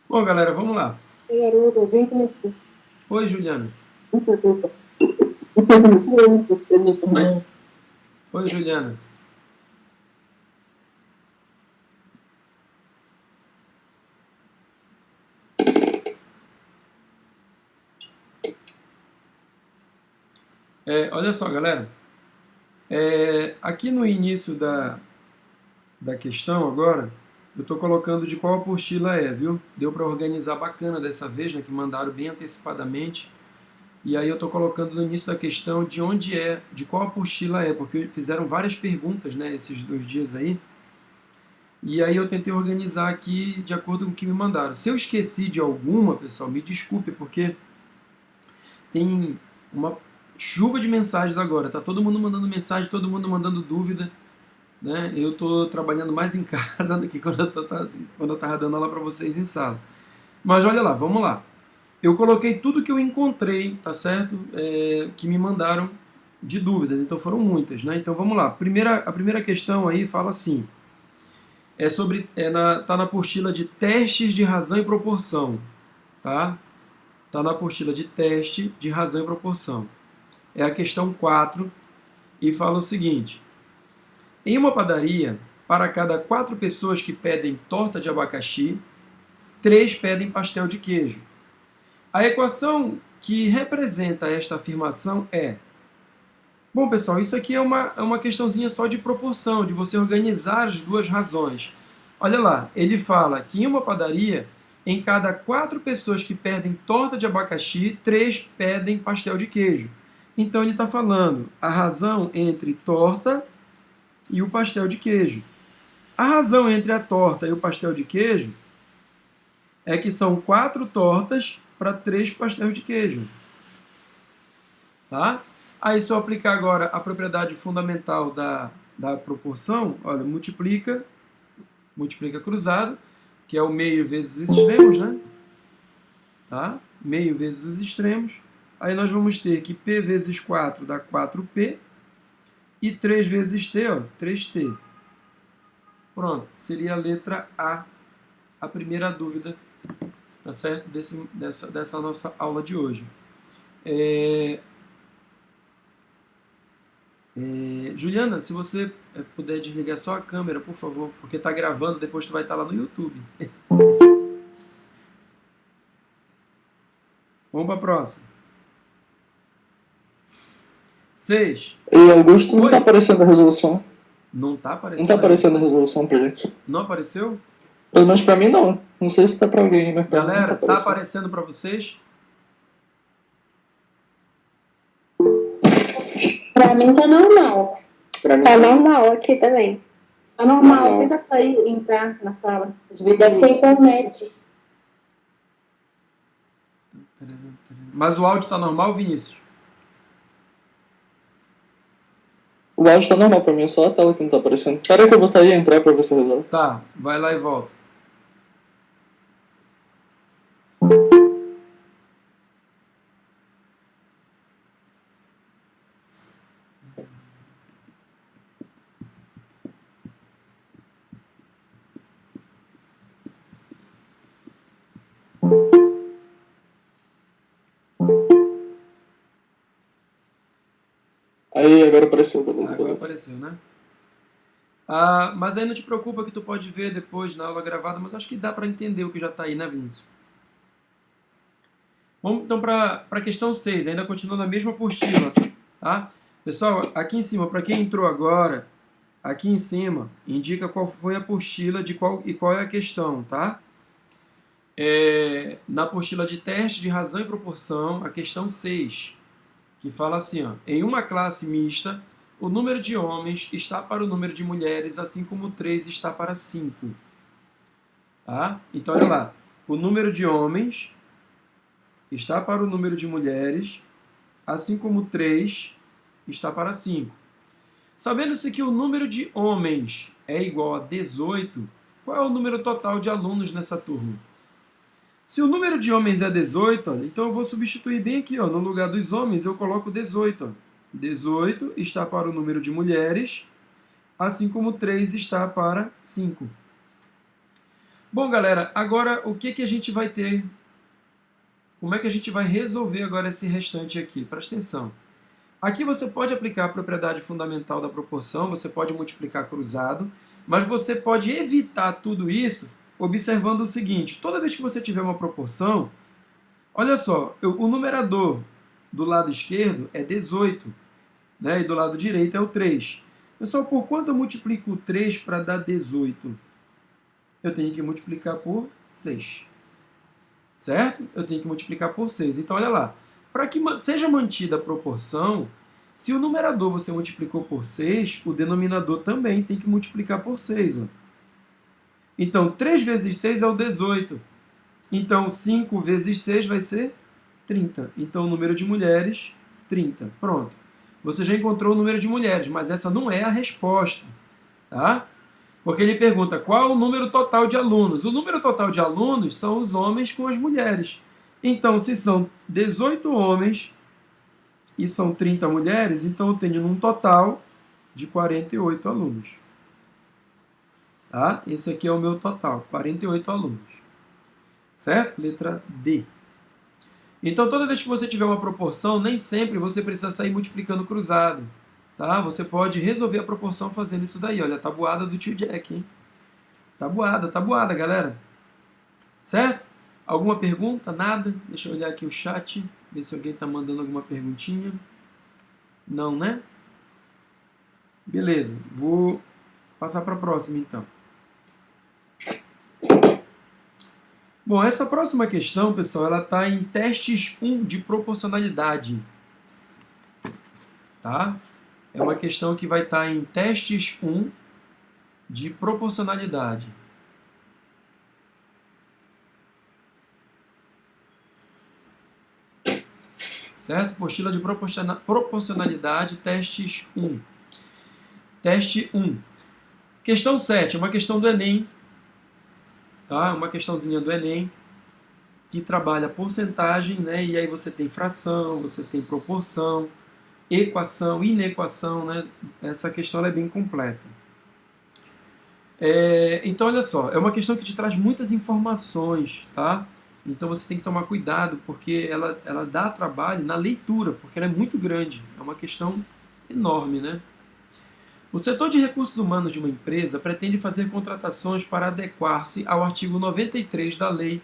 Bom, galera, vamos lá. Garoto, vem comigo. Oi, Juliana. Depois eu não queria, depois eu também. Oi, Juliana. Olha só, galera. Aqui no início da questão agora, eu estou colocando de qual apostila é, viu? Deu para organizar bacana dessa vez, né? Que mandaram bem antecipadamente. E aí eu estou colocando no início da questão de onde é, de qual apostila é, porque fizeram várias perguntas, né? Esses 2 dias aí. E aí eu tentei organizar aqui de acordo com o que me mandaram. Se eu esqueci de alguma, pessoal, me desculpe, porque tem uma chuva de mensagens agora. Tá todo mundo mandando mensagem, todo mundo mandando dúvida, né? Eu tô trabalhando mais em casa do que quando eu tava dando aula para vocês em sala. Mas olha lá, vamos lá. Eu coloquei tudo que eu encontrei, tá certo? Que me mandaram de dúvidas, então foram muitas, né? Então vamos lá. A primeira questão aí fala assim: tá na apostila de testes de razão e proporção, tá? Tá na apostila de teste de razão e proporção. É a questão 4 e fala o seguinte: em uma padaria, para cada 4 pessoas que pedem torta de abacaxi, 3 pedem pastel de queijo. A equação que representa esta afirmação é... Bom, pessoal, isso aqui é uma questãozinha só de proporção, de você organizar as duas razões. Olha lá, ele fala que em uma padaria, em cada 4 pessoas que pedem torta de abacaxi, 3 pedem pastel de queijo. Então ele está falando a razão entre torta e o pastel de queijo. A razão entre a torta e o pastel de queijo é que são 4 tortas para 3 pastéis de queijo. Tá? Aí, se eu aplicar agora a propriedade fundamental da proporção, olha, multiplica cruzado, que é o meio vezes os extremos, né? Tá? Meio vezes os extremos. Aí nós vamos ter que P vezes 4 dá 4P, e 3 vezes T, ó, 3T. Pronto, seria a letra a primeira dúvida, tá certo? Dessa nossa aula de hoje. Juliana, se você puder desligar só a câmera, por favor, porque está gravando, depois tu vai estar lá no YouTube. Vamos para a próxima. 6. E Augusto não tá Oi? aparecendo a resolução. Não está Não tá aparecendo a aparecendo a resolução? resolução pra gente. Não apareceu? Pelo menos pra mim não. Não sei se tá pra alguém, mas pra mim não tá Galera, tá aparecendo. aparecendo para vocês? Pra mim tá normal. Tá normal aqui também. Tá normal. Tenta sair e entrar na sala. Deve ser internet. Mas o áudio está normal, Vinícius? O áudio tá normal pra mim, é só a tela que não tá aparecendo. Espera que eu vou sair e entrar pra ver se resolve. Tá, vai lá e volta. Aí agora apareceu, beleza, Agora beleza. apareceu, né? Mas aí não te preocupa que tu pode ver depois na aula gravada, mas acho que dá para entender o que já está aí, né, Vinícius? Vamos então para a questão 6, ainda continua na mesma apostila. Tá? Pessoal, aqui em cima, para quem entrou agora, aqui em cima indica qual foi a apostila e qual é a questão. Tá? Na apostila de teste de razão e proporção, a questão 6, que fala assim, ó, em uma classe mista, o número de homens está para o número de mulheres, assim como 3 está para 5. Tá? Então, olha lá, o número de homens está para o número de mulheres, assim como 3 está para 5. Sabendo-se que o número de homens é igual a 18, qual é o número total de alunos nessa turma? Se o número de homens é 18, então eu vou substituir bem aqui, no lugar dos homens eu coloco 18. 18 está para o número de mulheres, assim como 3 está para 5. Bom, galera, agora o que a gente vai ter? Como é que a gente vai resolver agora esse restante aqui? Presta atenção. Aqui você pode aplicar a propriedade fundamental da proporção, você pode multiplicar cruzado, mas você pode evitar tudo isso observando o seguinte: toda vez que você tiver uma proporção, olha só, o numerador do lado esquerdo é 18, né, e do lado direito é o 3. Pessoal, por quanto eu multiplico o 3 para dar 18? Eu tenho que multiplicar por 6. Certo? Eu tenho que multiplicar por 6. Então, olha lá. Para que seja mantida a proporção, se o numerador você multiplicou por 6, o denominador também tem que multiplicar por 6. Ó. Então, 3 vezes 6 é o 18. Então, 5 vezes 6 vai ser 30. Então, o número de mulheres, 30. Pronto. Você já encontrou o número de mulheres, mas essa não é a resposta. Tá? Porque ele pergunta qual o número total de alunos. O número total de alunos são os homens com as mulheres. Então, se são 18 homens e são 30 mulheres, então eu tenho um total de 48 alunos. Tá? Esse aqui é o meu total, 48 alunos. Certo? Letra D. Então, toda vez que você tiver uma proporção, nem sempre você precisa sair multiplicando cruzado. Tá? Você pode resolver a proporção fazendo isso daí. Olha, a tabuada do tio Jack, hein? Tabuada, galera. Certo? Alguma pergunta? Nada? Deixa eu olhar aqui o chat, ver se alguém está mandando alguma perguntinha. Não, né? Beleza, vou passar para a próxima, então. Bom, essa próxima questão, pessoal, ela está em testes 1 de proporcionalidade. Tá? É uma questão que vai estar em testes 1 de proporcionalidade. Certo? Apostila de proporcionalidade, testes 1. Teste 1. Questão 7, é uma questão do Enem. Tá? Uma questãozinha do Enem, que trabalha porcentagem, né? E aí você tem fração, você tem proporção, equação, inequação, né? Essa questão ela é bem completa. Então, olha só, é uma questão que te traz muitas informações, tá? Então você tem que tomar cuidado, porque ela dá trabalho na leitura, porque ela é muito grande, é uma questão enorme, né? O setor de recursos humanos de uma empresa pretende fazer contratações para adequar-se ao artigo 93 da Lei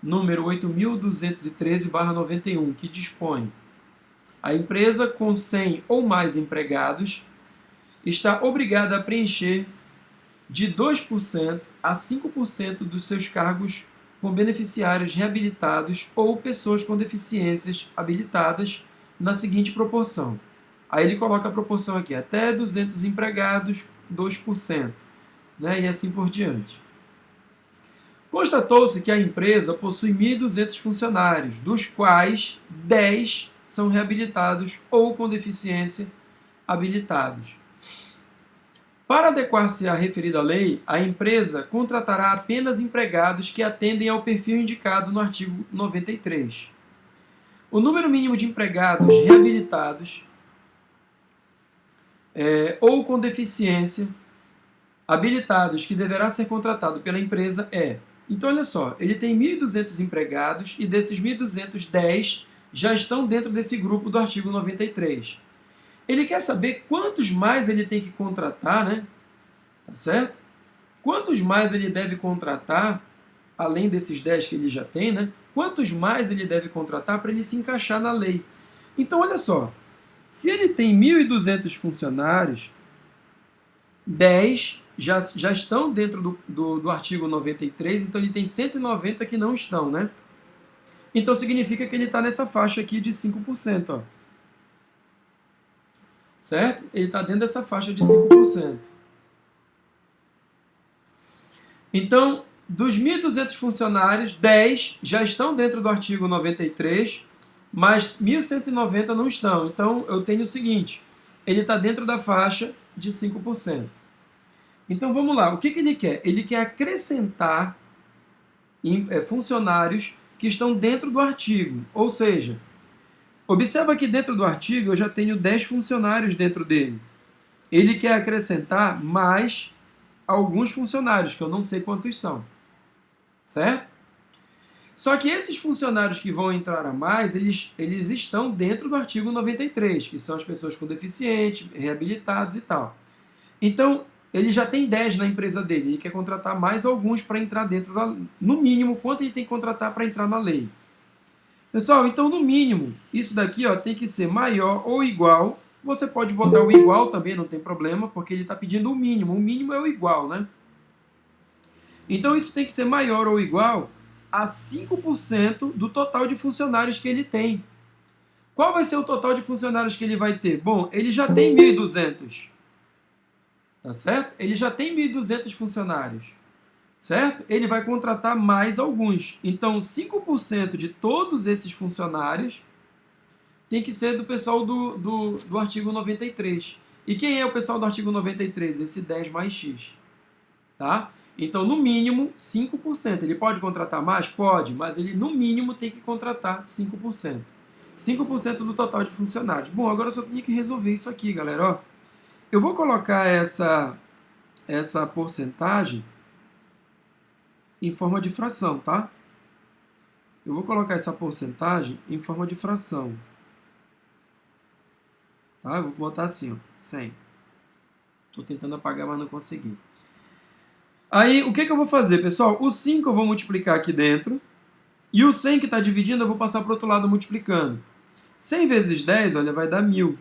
número 8.213/91, que dispõe: a empresa com 100 ou mais empregados está obrigada a preencher de 2% a 5% dos seus cargos com beneficiários reabilitados ou pessoas com deficiências habilitadas na seguinte proporção. Aí ele coloca a proporção aqui, até 200 empregados, 2%, né? E assim por diante. Constatou-se que a empresa possui 1.200 funcionários, dos quais 10 são reabilitados ou com deficiência habilitados. Para adequar-se à referida lei, a empresa contratará apenas empregados que atendem ao perfil indicado no artigo 93. O número mínimo de empregados reabilitados ou com deficiência habilitados que deverá ser contratado pela empresa é... Então, olha só, ele tem 1.200 empregados e desses 1.200, 10 já estão dentro desse grupo do artigo 93. Ele quer saber quantos mais ele tem que contratar, né? Tá certo? Quantos mais ele deve contratar, além desses 10 que ele já tem, né? Quantos mais ele deve contratar para ele se encaixar na lei? Então, olha só, se ele tem 1.200 funcionários, 10 já estão dentro do artigo 93, então ele tem 190 que não estão, né? Então significa que ele está nessa faixa aqui de 5%, ó. Certo? Ele está dentro dessa faixa de 5%. Então, dos 1.200 funcionários, 10 já estão dentro do artigo 93, mas 1.190 não estão. Então, eu tenho o seguinte, ele está dentro da faixa de 5%. Então, vamos lá. O que ele quer? Ele quer acrescentar funcionários que estão dentro do artigo. Ou seja, observa que dentro do artigo eu já tenho 10 funcionários dentro dele. Ele quer acrescentar mais alguns funcionários, que eu não sei quantos são. certo? Só que esses funcionários que vão entrar a mais, eles estão dentro do artigo 93, que são as pessoas com deficiente, reabilitados e tal. Então, ele já tem 10 na empresa dele, ele quer contratar mais alguns para entrar dentro da... No mínimo, quanto ele tem que contratar para entrar na lei? Pessoal, então, no mínimo, isso daqui ó, tem que ser maior ou igual. Você pode botar o igual também, não tem problema, porque ele está pedindo o mínimo. O mínimo é o igual, né? Então, isso tem que ser maior ou igual a 5% do total de funcionários que ele tem. Qual vai ser o total de funcionários que ele vai ter? Bom, ele já tem 1.200. Tá certo? Ele já tem 1.200 funcionários. Certo? Ele vai contratar mais alguns. Então, 5% de todos esses funcionários tem que ser do pessoal do artigo 93. E quem é o pessoal do artigo 93? Esse 10 mais X. Tá? Então, no mínimo, 5%. Ele pode contratar mais? Pode, mas ele, no mínimo, tem que contratar 5%. 5% do total de funcionários. Bom, agora eu só tenho que resolver isso aqui, galera. Ó, eu vou colocar essa porcentagem em forma de fração, tá? Eu vou colocar essa porcentagem em forma de fração. Tá? Eu vou botar assim, ó, 100. Estou tentando apagar, mas não consegui. Aí, o que eu vou fazer, pessoal? O 5 eu vou multiplicar aqui dentro. E o 100 que está dividindo, eu vou passar para o outro lado multiplicando. 100 vezes 10, olha, vai dar 1.000.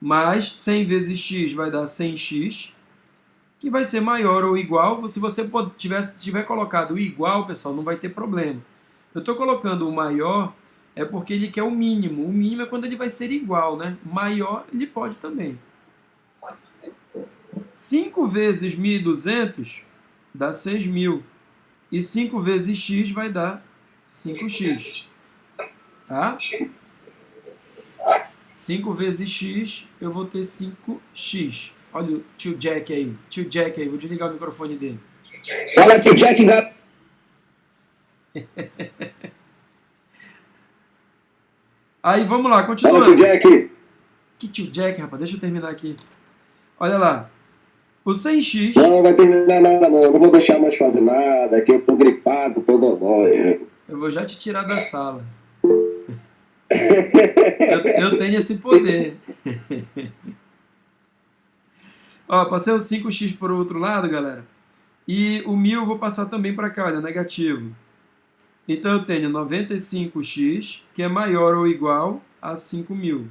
Mais 100 vezes x vai dar 100x. Que vai ser maior ou igual. Se você tiver colocado o igual, pessoal, não vai ter problema. Eu estou colocando o maior, é porque ele quer o mínimo. O mínimo é quando ele vai ser igual, né? Maior, ele pode também. 5 vezes 1.200 dá 6.000. E 5 vezes x vai dar 5x. Tá? 5 vezes x, eu vou ter 5x. Olha o tio Jack aí. Tio Jack aí, vou desligar o microfone dele. Fala, tio Jack, gato. Aí, vamos lá, continua. Fala, tio Jack. Que tio Jack, rapaz? Deixa eu terminar aqui. Olha lá. O 100x... Não vai terminar nada, não. Eu não vou deixar mais fazer nada, que eu tô gripado, tô dodói. Eu vou já te tirar da sala. Eu tenho esse poder. Ó, passei o 5x para o outro lado, galera. E o 1.000 eu vou passar também para cá, olha, negativo. Então eu tenho 95x, que é maior ou igual a 5.000.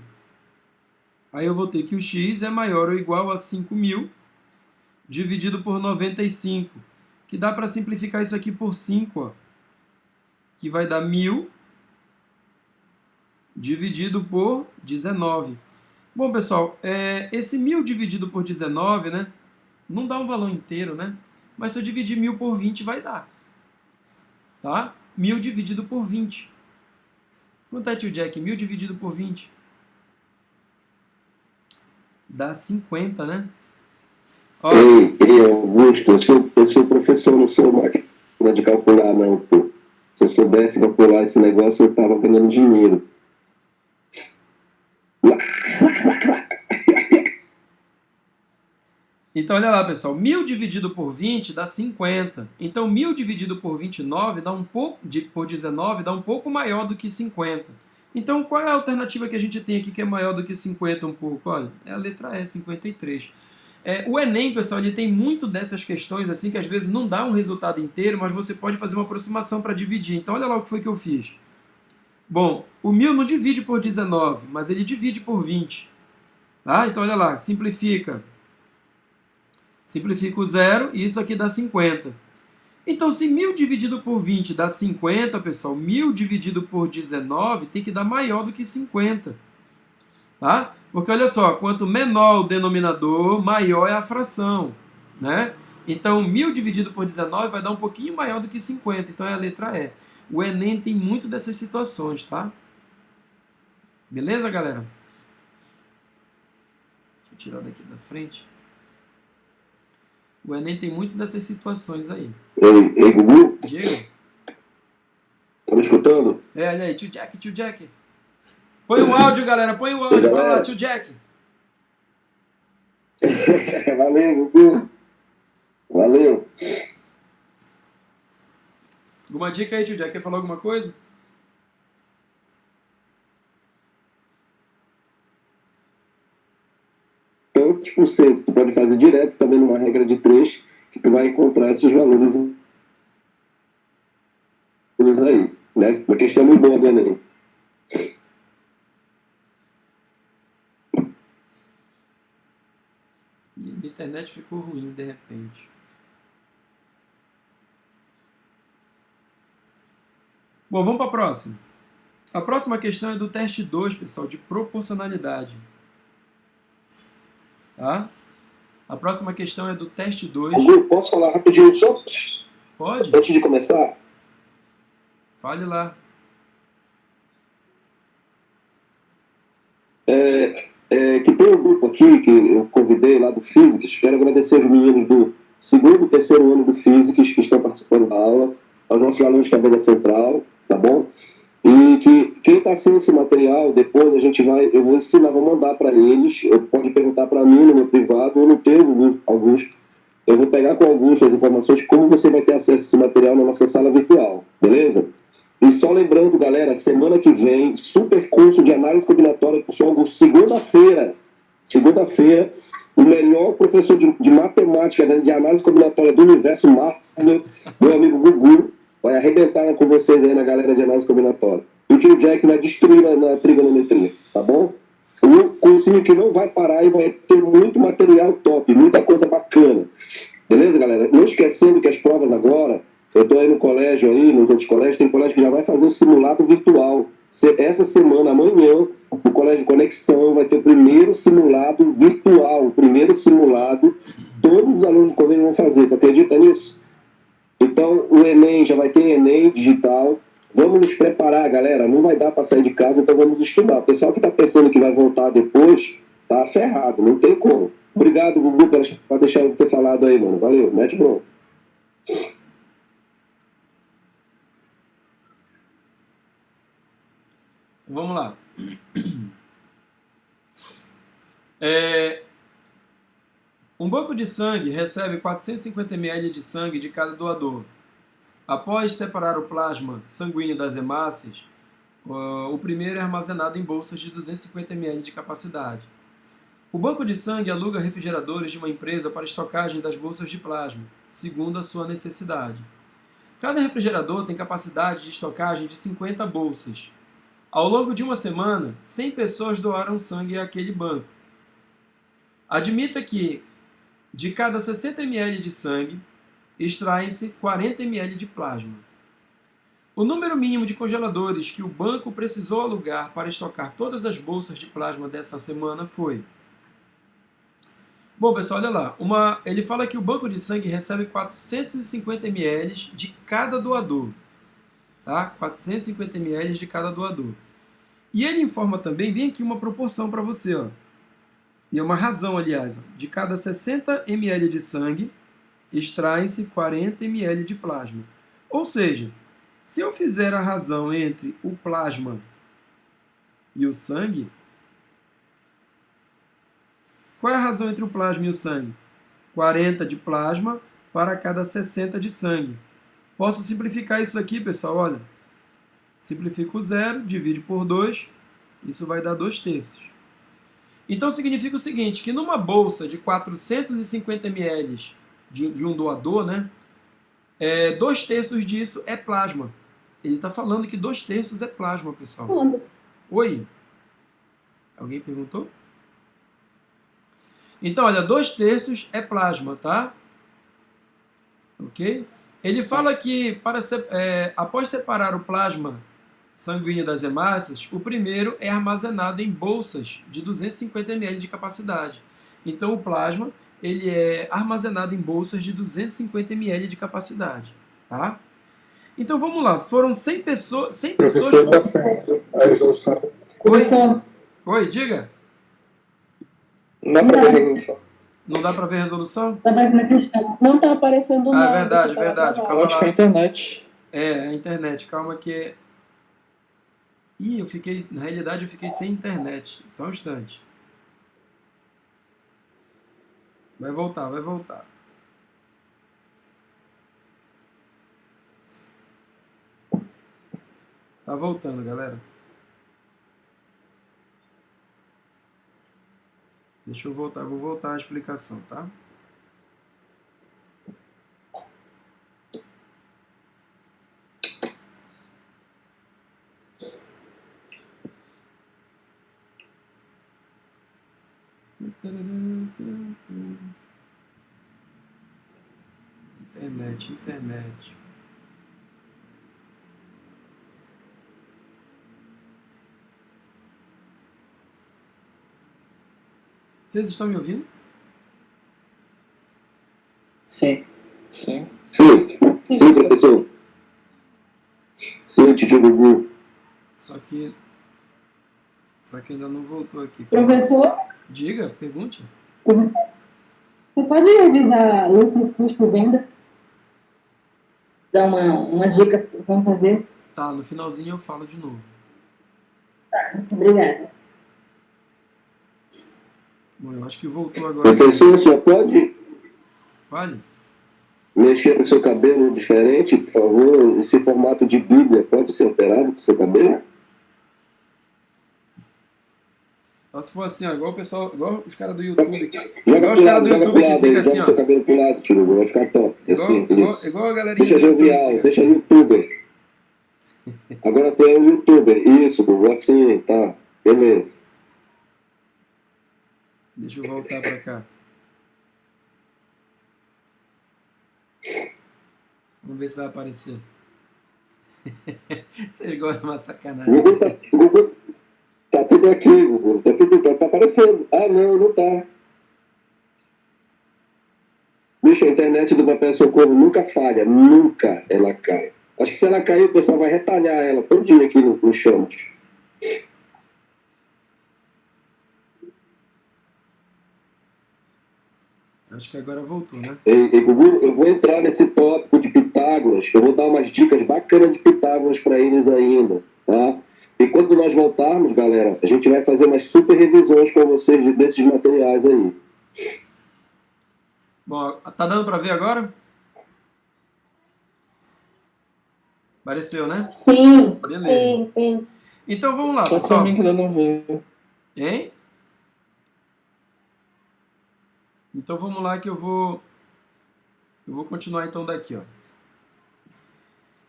Aí eu vou ter que o x é maior ou igual a 5.000, dividido por 95, que dá para simplificar isso aqui por 5, ó, que vai dar 1.000, dividido por 19. Bom, pessoal, esse 1.000 dividido por 19, né, não dá um valor inteiro, né? Mas se eu dividir 1.000 por 20, vai dar. Tá? 1.000 dividido por 20. Quanto é, tio Jack? 1.000 dividido por 20? Dá 50, né? Ó. Ei, Augusto, eu sou professor, não sou máquina de calcular, não, pô. Se eu soubesse calcular esse negócio, eu tava ganhando dinheiro. Então, olha lá, pessoal. 1.000 dividido por 20 dá 50. Então, 1.000 dividido por 29 dá por 19 dá um pouco maior do que 50. Então, qual é a alternativa que a gente tem aqui que é maior do que 50 um pouco? Olha, é a letra E, 53. O Enem, pessoal, ele tem muito dessas questões assim que às vezes não dá um resultado inteiro, mas você pode fazer uma aproximação para dividir. Então, olha lá o que foi que eu fiz. Bom, o 1.000 não divide por 19, mas ele divide por 20. Tá? Então, olha lá, simplifica. Simplifica o zero e isso aqui dá 50. Então, se 1.000 dividido por 20 dá 50, pessoal, 1.000 dividido por 19 tem que dar maior do que 50. Tá? Porque, olha só, quanto menor o denominador, maior é a fração. Né? Então, 1.000 dividido por 19 vai dar um pouquinho maior do que 50. Então, é a letra E. O Enem tem muito dessas situações, tá? Beleza, galera? Deixa eu tirar daqui da frente. O Enem tem muito dessas situações aí. Ei, Gugu? Diego? Tá me escutando? Olha aí, tio Jack, tio Jack. Põe o áudio, galera, põe o áudio. Vai lá, tio Jack. Valeu, Gugu. Valeu. Alguma dica aí, tio Jack? Quer falar alguma coisa? Tantos por cento, tu pode fazer direto também numa regra de 3, que tu vai encontrar esses valores aí. Né? Uma questão muito boa do Enem. E minha internet ficou ruim de repente. Bom, vamos para a próxima. A próxima questão é do teste 2, pessoal, de proporcionalidade. Tá? A próxima questão é do teste 2. Hugo, posso falar rapidinho só? Pode? Antes de começar? Fale lá. Que tem um grupo aqui que eu convidei lá do Physics. Quero agradecer os meninos do segundo e terceiro ano do Physics que estão participando da aula, aos nossos alunos da Cadeira Central, tá bom? E que quem está sem esse material, depois eu vou ensinar, vou mandar para eles. Pode perguntar para mim no meu privado ou no teu, Augusto. Eu vou pegar com o Augusto as informações de como você vai ter acesso a esse material na nossa sala virtual, beleza? E só lembrando, galera, semana que vem, super curso de análise combinatória com o senhor Augusto, segunda-feira, o melhor professor de matemática, né, de análise combinatória do universo Marvel, meu amigo Gugu, vai arrebentar com vocês aí na galera de análise combinatória. E o tio Jack vai destruir na trigonometria, tá bom? Um cursinho que não vai parar e vai ter muito material top, muita coisa bacana. Beleza, galera? Não esquecendo que as provas agora, eu estou aí no colégio, aí, nos outros colégios, tem colégio que já vai fazer o simulado virtual. Essa semana, amanhã, o Colégio Conexão vai ter o primeiro simulado virtual, o primeiro simulado, todos os alunos do convênio vão fazer, tu acredita nisso? Então, o Enem, já vai ter Enem digital. Vamos nos preparar, galera. Não vai dar para sair de casa, então vamos estudar. O pessoal que está pensando que vai voltar depois, tá ferrado, não tem como. Obrigado, Gugu, por deixar eu ter falado aí, mano. Valeu, mete bom. Vamos lá. Um banco de sangue recebe 450 ml de sangue de cada doador. Após separar o plasma sanguíneo das hemácias, o primeiro é armazenado em bolsas de 250 ml de capacidade. O banco de sangue aluga refrigeradores de uma empresa para estocagem das bolsas de plasma, segundo a sua necessidade. Cada refrigerador tem capacidade de estocagem de 50 bolsas. Ao longo de uma semana, 100 pessoas doaram sangue àquele banco. Admita que, de cada 60 ml de sangue, extraem-se 40 ml de plasma. O número mínimo de congeladores que o banco precisou alugar para estocar todas as bolsas de plasma dessa semana foi... Bom, pessoal, olha lá. Ele fala que o banco de sangue recebe 450 ml de cada doador. Tá? 450 ml de cada doador. E ele informa também, bem aqui, uma proporção para você. Ó. E é uma razão, aliás. Ó. De cada 60 ml de sangue, extraem-se 40 ml de plasma. Ou seja, se eu fizer a razão entre o plasma e o sangue, qual é a razão entre o plasma e o sangue? 40 de plasma para cada 60 de sangue. Posso simplificar isso aqui, pessoal, olha. Simplifico o zero, divide por 2, isso vai dar 2/3. Então significa o seguinte, que numa bolsa de 450 ml de um doador, né, 2/3 disso é plasma. Ele está falando que 2/3 é plasma, pessoal. Oi? Alguém perguntou? Então, olha, 2/3 é plasma, tá? Ok? Ele fala que após separar o plasma sanguíneo das hemácias, o primeiro é armazenado em bolsas de 250 ml de capacidade. Então, o plasma ele é armazenado em bolsas de 250 ml de capacidade, tá? Então, vamos lá. Foram 100 pessoas... 100 pessoas... Professor, está certo. A resolução. Oi, diga. Não dá para ver a resolução. Não dá para ver a resolução? Não está aparecendo Ah, nada. verdade. Eu Calma acho que é a lá. internet. A internet. Calma que... Na realidade eu fiquei sem internet. Só um instante. Vai voltar. Tá voltando, galera. Deixa eu voltar, vou voltar à explicação, tá? Internet. Vocês estão me ouvindo? Sim. Sim. Sim, professor. Sim, tio Gugu. Só que ainda não voltou aqui. Professor, Diga, pergunte. você pode revisar lucro, custo, venda? Dar uma dica como fazer? Tá, no finalzinho eu falo de novo. Muito obrigada. Bom, eu acho que voltou agora. Professor, só pode Vale? mexer no seu cabelo diferente, por favor? Esse formato de Bíblia pode ser alterado do seu cabelo? Só se for assim, ó, igual o pessoal, igual os caras do YouTube. Joga Igual os pro caras lado, do joga pro YouTube que lado fica aí, assim, joga ó. seu cabelo pro lado, tio Gugu, vai ficar top. Assim, isso. Igual a galerinha Deixa do YouTube jovial, que fica deixa assim. youtuber. Agora tu é um youtuber, isso, Gugu, assim, tá, beleza. Deixa eu voltar pra cá. Vamos ver se vai aparecer. Vocês gostam de uma sacanagem. Gugu, tá tudo aqui, Gugu, tá aparecendo. Ah, não tá. Bicho, a internet do Papai Socorro nunca falha, nunca ela cai. Acho que se ela cair, o pessoal vai retalhar ela todinha aqui no chão. Acho que agora voltou, né? E, Gugu, eu vou entrar nesse tópico de Pitágoras, eu vou dar umas dicas bacanas de Pitágoras para eles ainda, tá? E quando nós voltarmos, galera, a gente vai fazer umas super revisões com vocês desses materiais aí. Bom, tá dando pra ver agora? Apareceu, né? Sim. Beleza. Sim. Então vamos lá, Só pra pessoal. mim que ainda não veio. Hein? Então vamos lá que eu vou continuar então daqui, ó.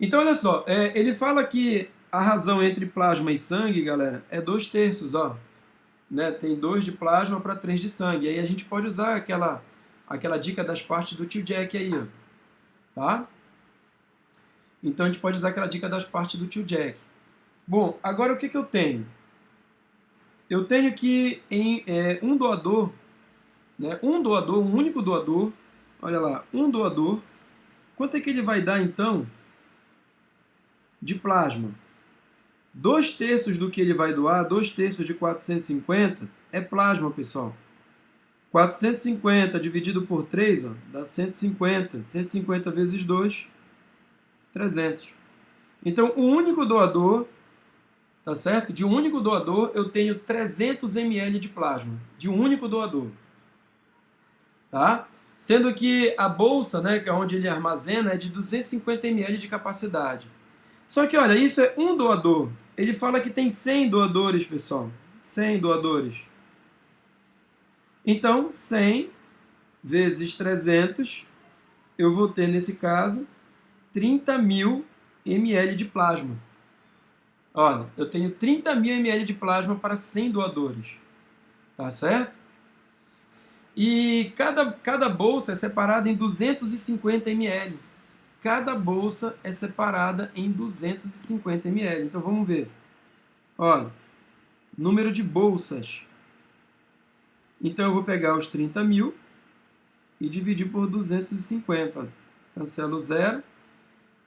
Então olha só, ele fala que a razão entre plasma e sangue, galera, é 2/3, ó. Né? Tem 2 de plasma para 3 de sangue. Aí a gente pode usar aquela dica das partes do tio Jack aí, ó. Tá? Então a gente pode usar aquela dica das partes do tio Jack. Bom, agora o que eu tenho? Eu tenho que um doador, né? Um único doador, olha lá, um doador, quanto é que ele vai dar então de plasma? 2/3 do que ele vai doar, 2/3 de 450 é plasma, pessoal. 450 dividido por 3, ó, dá 150. 150 vezes 2, 300. Então, o único doador, tá certo? De um único doador, eu tenho 300 ml de plasma. De um único doador. Tá? Sendo que a bolsa, né, que é onde ele armazena, é de 250 ml de capacidade. Só que, olha, isso é um doador. Ele fala que tem 100 doadores, pessoal. 100 doadores. Então, 100 vezes 300, eu vou ter, nesse caso, 30.000 ml de plasma. Olha, eu tenho 30.000 ml de plasma para 100 doadores. Tá certo? E cada bolsa é separada em 250 ml. Cada bolsa é separada em 250 ml. Então, vamos ver. Olha, número de bolsas. Então, eu vou pegar os 30.000 e dividir por 250. Olha. Cancelo 0.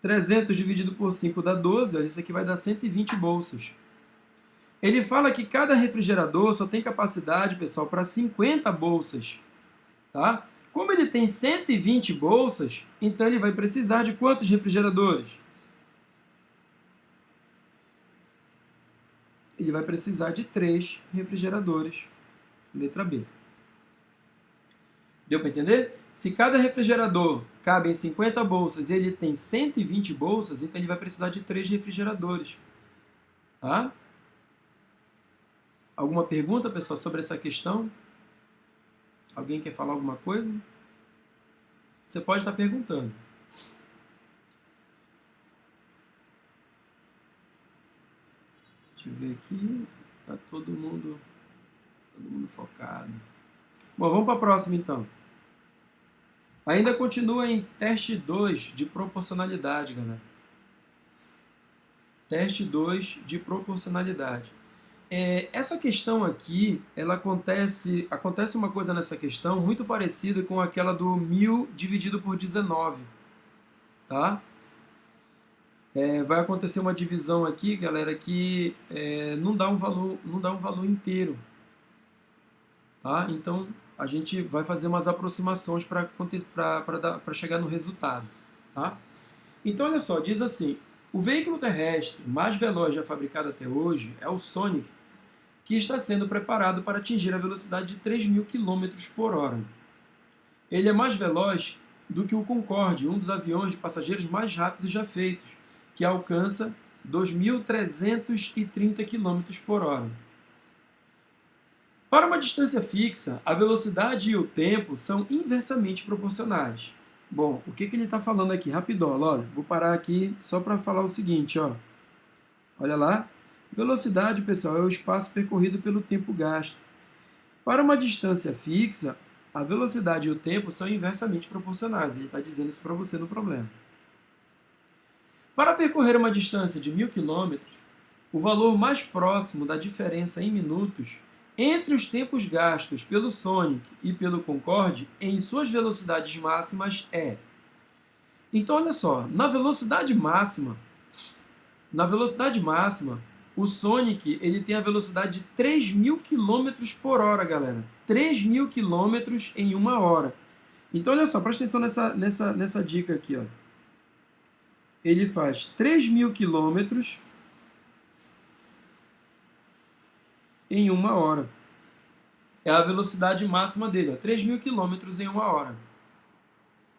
300 dividido por 5 dá 12. Olha, isso aqui vai dar 120 bolsas. Ele fala que cada refrigerador só tem capacidade, pessoal, para 50 bolsas. Tá? Como ele tem 120 bolsas, então ele vai precisar de quantos refrigeradores? Ele vai precisar de 3 refrigeradores. Letra B. Deu para entender? Se cada refrigerador cabe em 50 bolsas e ele tem 120 bolsas, então ele vai precisar de 3 refrigeradores. Tá? Alguma pergunta, pessoal, sobre essa questão? Alguém quer falar alguma coisa? Você pode estar perguntando. Deixa eu ver aqui. Tá todo mundo focado. Bom, vamos para a próxima então. Ainda continua em teste 2 de proporcionalidade, galera. Teste 2 de proporcionalidade. Essa questão aqui, ela acontece uma coisa nessa questão muito parecida com aquela do 1000 dividido por 19. Tá? Vai acontecer uma divisão aqui, galera, que não dá um valor inteiro. Tá? Então, a gente vai fazer umas aproximações para chegar no resultado. Tá? Então, olha só, diz assim, o veículo terrestre mais veloz já fabricado até hoje é o Sonic, que está sendo preparado para atingir a velocidade de 3.000 km por hora. Ele é mais veloz do que o Concorde, um dos aviões de passageiros mais rápidos já feitos, que alcança 2.330 km por hora. Para uma distância fixa, a velocidade e o tempo são inversamente proporcionais. Bom, o que ele está falando aqui? Rapidola, olha, vou parar aqui só para falar o seguinte, ó. Olha lá. Velocidade, pessoal, é o espaço percorrido pelo tempo gasto. Para uma distância fixa, a velocidade e o tempo são inversamente proporcionais. Ele está dizendo isso para você no problema. Para percorrer uma distância de 1.000 km, o valor mais próximo da diferença em minutos entre os tempos gastos pelo Sonic e pelo Concorde em suas velocidades máximas é... Então, olha só, na velocidade máxima, o Sonic ele tem a velocidade de 3.000 km por hora, galera. 3.000 km em 1 hora. Então, olha só, presta atenção nessa dica aqui. Ó. Ele faz 3.000 km em 1 hora. É a velocidade máxima dele, 3.000 km em 1 hora.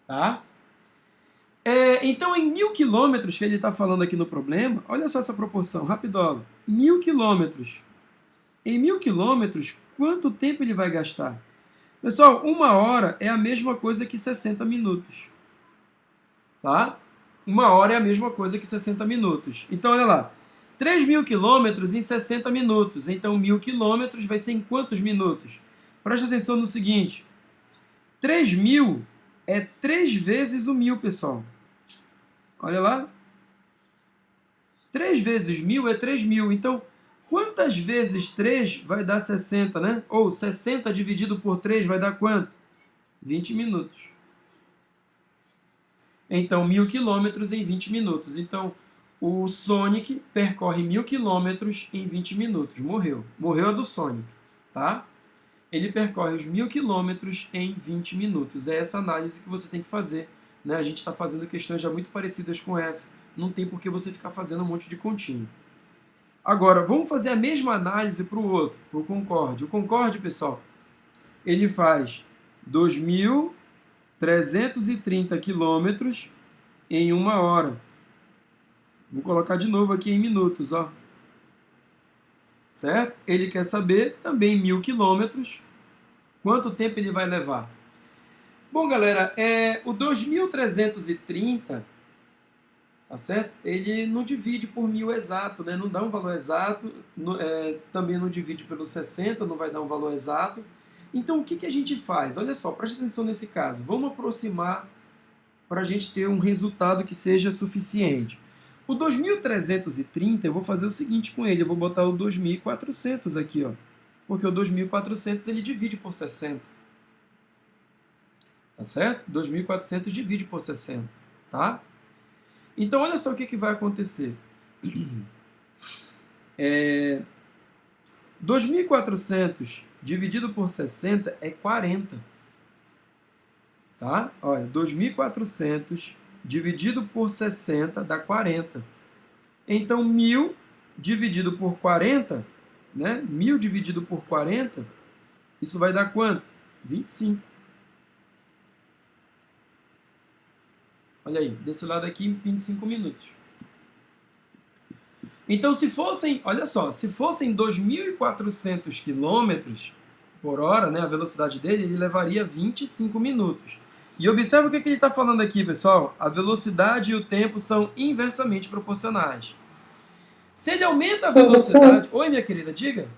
Tá? Então, em 1.000 km que ele está falando aqui no problema, olha só essa proporção, rapidola. 1.000 km. Em 1.000 km, quanto tempo ele vai gastar? Pessoal, 1 hora é a mesma coisa que 60 minutos. Tá? 1 hora é a mesma coisa que 60 minutos. Então, olha lá. 3.000 km em 60 minutos. Então, 1.000 km vai ser em quantos minutos? Presta atenção no seguinte. 3.000 é 3 vezes o 1.000, pessoal. Olha lá. 3 vezes 1.000 é 3.000. Então, quantas vezes 3 vai dar 60, né? Ou 60 dividido por 3 vai dar quanto? 20 minutos. Então, 1.000 km em 20 minutos. Então, o Sonic percorre 1.000 km em 20 minutos. Morreu. Morreu a do Sonic. Tá? Ele percorre os 1.000 km em 20 minutos. É essa análise que você tem que fazer. Né? A gente está fazendo questões já muito parecidas com essa. Não tem por que você ficar fazendo um monte de continho. Agora, vamos fazer a mesma análise para o outro, para o Concorde. O Concorde, pessoal, ele faz 2.330 km em 1 hora. Vou colocar de novo aqui em minutos, ó. Certo? Ele quer saber também 1.000 km, quanto tempo ele vai levar. Bom, galera, o 2.330, tá certo? Ele não divide por 1.000 exato, né? Não dá um valor exato, também não divide pelo 60, não vai dar um valor exato. Então, o que a gente faz? Olha só, preste atenção nesse caso. Vamos aproximar para a gente ter um resultado que seja suficiente. O 2.330, eu vou fazer o seguinte com ele, eu vou botar o 2.400 aqui, ó, porque o 2.400 ele divide por 60. Tá certo? 2.400 divide por 60, tá? Então, olha só o que vai acontecer. 2.400 dividido por 60 é 40. Tá? Olha, 2.400 dividido por 60 dá 40. Então, 1.000 dividido por 40, né? 1.000 dividido por 40, isso vai dar quanto? 25. Olha aí, desse lado aqui, 25 minutos. Então, se fossem, olha só, se fossem 2.400 km por hora, né, a velocidade dele, ele levaria 25 minutos. E observa o que ele está falando aqui, pessoal. A velocidade e o tempo são inversamente proporcionais. Se ele aumenta a velocidade... Oi, minha querida, diga.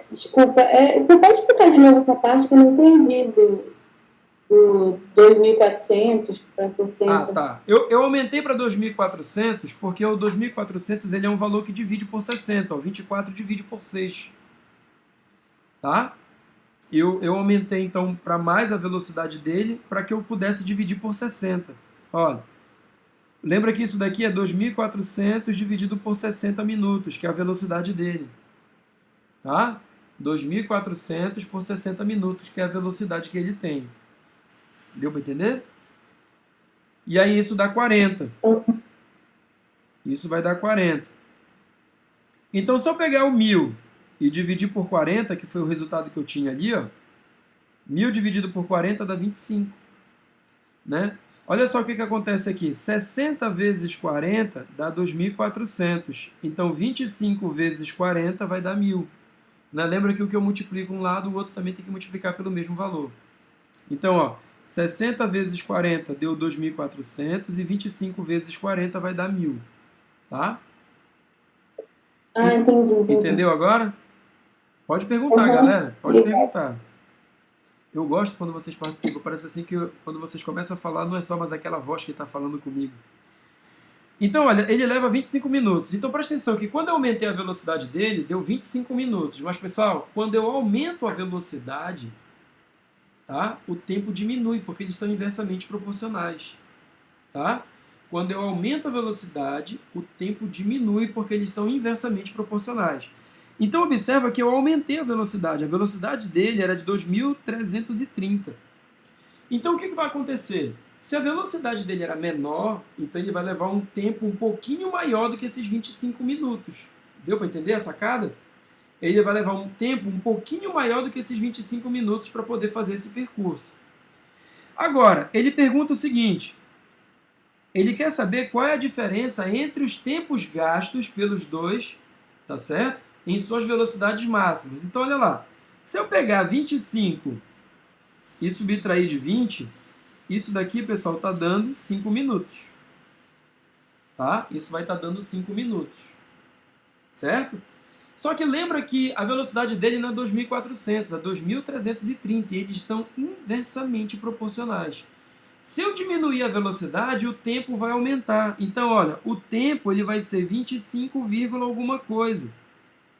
Desculpa, você pode explicar de novo essa parte que eu não entendi do 2.400 para 60? Ah, tá. Eu aumentei para 2.400 porque o 2.400 ele é um valor que divide por 60. Ó, 24 divide por 6. Tá? Eu aumentei, então, para mais a velocidade dele para que eu pudesse dividir por 60. Olha, lembra que isso daqui é 2.400 dividido por 60 minutos, que é a velocidade dele. Tá? 2.400 por 60 minutos, que é a velocidade que ele tem. Deu para entender? E aí isso dá 40. Isso vai dar 40. Então, se eu pegar o 1.000 e dividir por 40, que foi o resultado que eu tinha ali, ó, 1.000 dividido por 40 dá 25. Né? Olha só o que acontece aqui. 60 vezes 40 dá 2.400. Então, 25 vezes 40 vai dar 1.000. Né? Lembra que o que eu multiplico um lado, o outro também tem que multiplicar pelo mesmo valor. Então, ó, 60 vezes 40 deu 2.400 e 25 vezes 40 vai dar 1.000. Tá? Entendi. Entendeu agora? Pode perguntar, galera. Pode perguntar. Eu gosto quando vocês participam. Parece assim que quando vocês começam a falar, não é só mais aquela voz que está falando comigo. Então, olha, ele leva 25 minutos. Então, presta atenção que quando eu aumentei a velocidade dele, deu 25 minutos. Mas, pessoal, quando eu aumento a velocidade, tá? O tempo diminui, porque eles são inversamente proporcionais. Tá? Quando eu aumento a velocidade, o tempo diminui, porque eles são inversamente proporcionais. Então, observa que eu aumentei a velocidade. A velocidade dele era de 2.330. Então, o que vai acontecer? Se a velocidade dele era menor, então ele vai levar um tempo um pouquinho maior do que esses 25 minutos. Deu para entender a sacada? Ele vai levar um tempo um pouquinho maior do que esses 25 minutos para poder fazer esse percurso. Agora, ele pergunta o seguinte: ele quer saber qual é a diferença entre os tempos gastos pelos dois, tá certo? Em suas velocidades máximas. Então, olha lá. Se eu pegar 25 e subtrair de 20, isso daqui, pessoal, está dando 5 minutos. Tá? Isso vai estar dando 5 minutos. Certo? Só que lembra que a velocidade dele não é 2.400, é 2.330, e eles são inversamente proporcionais. Se eu diminuir a velocidade, o tempo vai aumentar. Então, olha, o tempo ele vai ser 25, alguma coisa.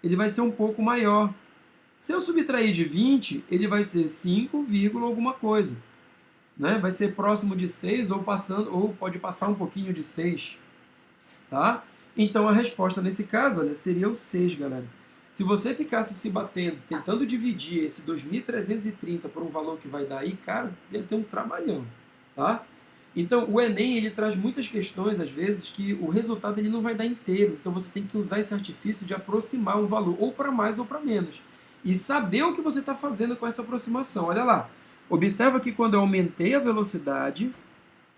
Ele vai ser um pouco maior. Se eu subtrair de 20, ele vai ser 5, alguma coisa. Né? Vai ser próximo de 6 ou pode passar um pouquinho de 6. Tá? Então, a resposta nesse caso, olha, seria o 6, galera. Se você ficasse se batendo, tentando dividir esse 2.330 por um valor que vai dar aí, cara, ia ter um trabalhão. Tá? Então, o Enem ele traz muitas questões, às vezes, que o resultado ele não vai dar inteiro. Então, você tem que usar esse artifício de aproximar um valor, ou para mais ou para menos. E saber o que você está fazendo com essa aproximação. Olha lá. Observa que quando eu aumentei a velocidade,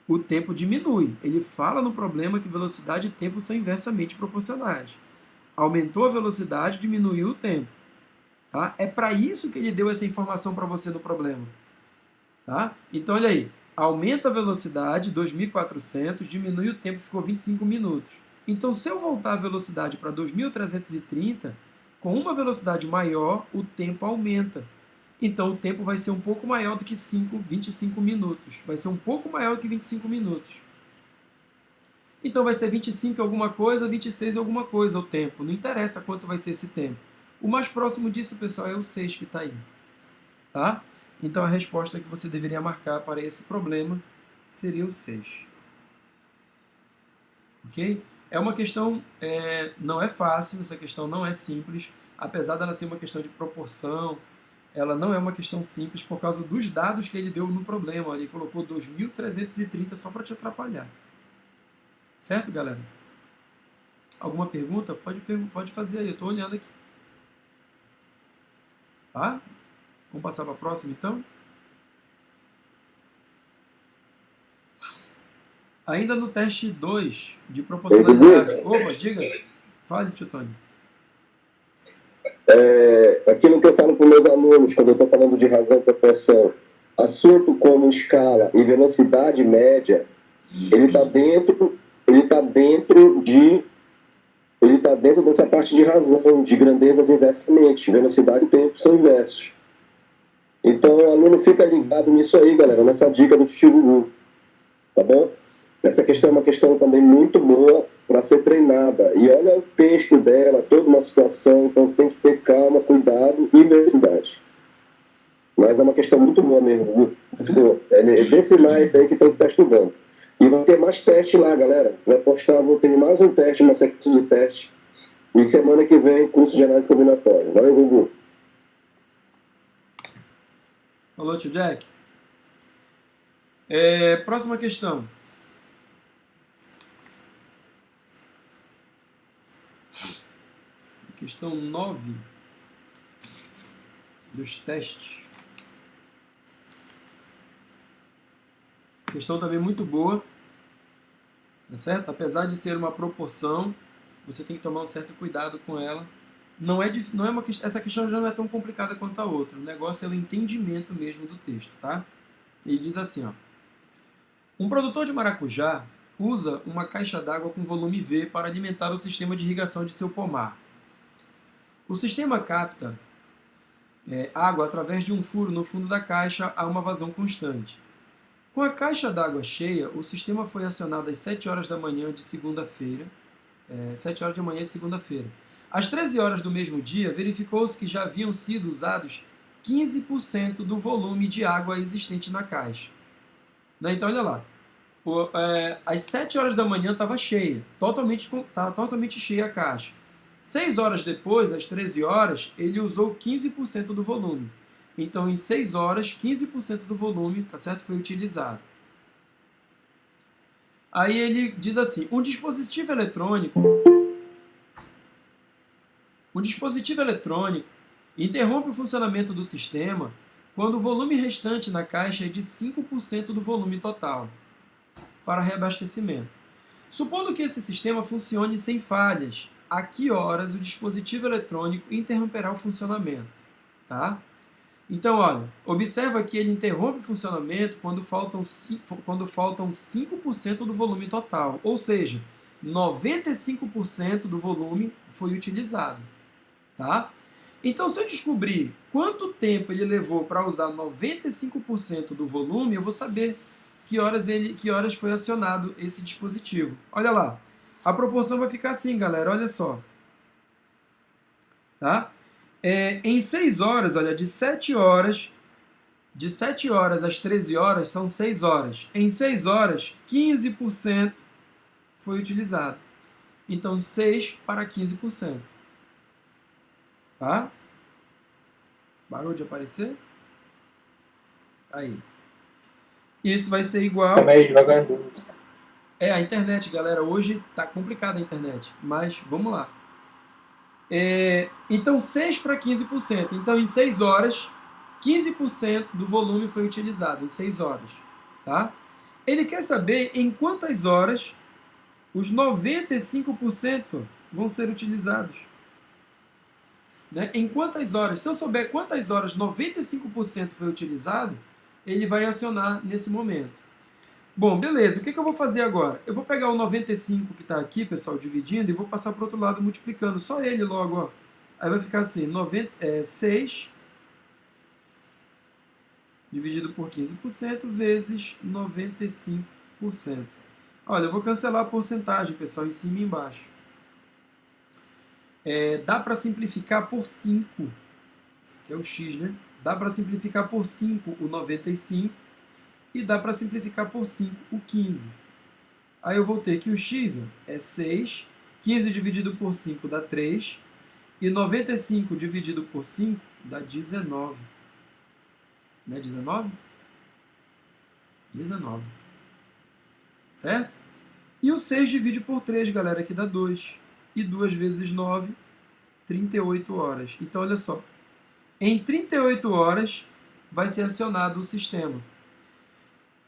o tempo diminui. Ele fala no problema que velocidade e tempo são inversamente proporcionais. Aumentou a velocidade, diminuiu o tempo. Tá? É para isso que ele deu essa informação para você no problema. Tá? Então, olha aí. Aumenta a velocidade, 2.400, diminui o tempo, ficou 25 minutos. Então, se eu voltar a velocidade para 2.330, com uma velocidade maior, o tempo aumenta. Então, o tempo vai ser um pouco maior do que 25 minutos. Vai ser um pouco maior que 25 minutos. Então, vai ser 25 alguma coisa, 26 alguma coisa o tempo. Não interessa quanto vai ser esse tempo. O mais próximo disso, pessoal, é o 6 que está aí. Tá? Então, a resposta que você deveria marcar para esse problema seria o 6. Ok? É uma questão, não é fácil, essa questão não é simples. Apesar dela ser uma questão de proporção, ela não é uma questão simples por causa dos dados que ele deu no problema. Ele colocou 2.330 só para te atrapalhar. Certo, galera? Alguma pergunta? Pode fazer aí, eu estou olhando aqui. Tá? Vamos passar para a próxima, então? Ainda no teste 2 de proporcionalidade. Opa, diga. Fale, tio Tony. Aquilo que eu falo para os meus alunos, quando eu estou falando de razão e proporção, assunto como escala e velocidade média, ele está dentro dessa parte de razão, de grandezas inversamente. Velocidade e tempo são inversos. Então, o aluno fica ligado nisso aí, galera, nessa dica do tio Gugu. Tá bom? Essa questão é uma questão também muito boa para ser treinada. E olha o texto dela, toda uma situação, então tem que ter calma, cuidado e velocidade. Mas é uma questão muito boa mesmo, muito boa. É desse naipe aí que tem que estar estudando. E vai ter mais teste lá, galera. Vou ter mais um teste, uma sequência de teste. E semana que vem, curso de análise combinatória. Valeu, Gugu. Falou, tio Jack. Próxima questão. Questão 9 dos testes. Questão também muito boa, tá certo? Apesar de ser uma proporção, você tem que tomar um certo cuidado com ela. Essa questão já não é tão complicada quanto a outra. O negócio é o entendimento mesmo do texto, tá? Ele diz assim, ó. Um produtor de maracujá usa uma caixa d'água com volume V para alimentar o sistema de irrigação de seu pomar. O sistema capta água através de um furo no fundo da caixa a uma vazão constante. Com a caixa d'água cheia, o sistema foi acionado às 7 horas da manhã de segunda-feira. 7 horas da manhã de segunda-feira. Às 13 horas do mesmo dia, verificou-se que já haviam sido usados 15% do volume de água existente na caixa. Então, olha lá. Às 7 horas da manhã estava cheia, totalmente cheia a caixa. 6 horas depois, às 13 horas, ele usou 15% do volume. Então, em 6 horas, 15% do volume, tá certo, foi utilizado. Aí ele diz assim, um dispositivo eletrônico interrompe o funcionamento do sistema quando o volume restante na caixa é de 5% do volume total para reabastecimento. Supondo que esse sistema funcione sem falhas, a que horas o dispositivo eletrônico interromperá o funcionamento? Tá? Então, olha, observa que ele interrompe o funcionamento quando faltam 5% do volume total, ou seja, 95% do volume foi utilizado. Tá? Então, se eu descobrir quanto tempo ele levou para usar 95% do volume, eu vou saber que horas foi acionado esse dispositivo. Olha lá, a proporção vai ficar assim, galera, olha só. Tá? Em 6 horas, olha, de 7 horas às 13 horas são 6 horas. Em 6 horas, 15% foi utilizado. Então, 6 para 15%. Tá? Parou de aparecer? Aí. Isso vai ser igual... É meio devagarzinho. A internet, galera. Hoje tá complicada a internet. Mas, vamos lá. Então, 6 para 15%. Então, em 6 horas, 15% do volume foi utilizado. Em 6 horas. Tá? Ele quer saber em quantas horas os 95% vão ser utilizados. Né? Em quantas horas? Se eu souber quantas horas 95% foi utilizado, ele vai acionar nesse momento. Bom, beleza. O que eu vou fazer agora? Eu vou pegar o 95 que está aqui, pessoal, dividindo, e vou passar para o outro lado multiplicando. Só ele logo, ó. Aí vai ficar assim, 6 dividido por 15% vezes 95%. Olha, eu vou cancelar a porcentagem, pessoal, em cima e embaixo. Dá para simplificar por 5. Esse aqui é o x, né? Dá para simplificar por 5 o 95 e dá para simplificar por 5 o 15. Aí eu vou ter que o x é 6, 15 dividido por 5 dá 3 e 95 dividido por 5 dá 19. Não é 19? 19. Certo? E o 6 divide por 3, galera, que dá 2. E 2 vezes 9, 38 horas. Então, olha só. Em 38 horas vai ser acionado o sistema.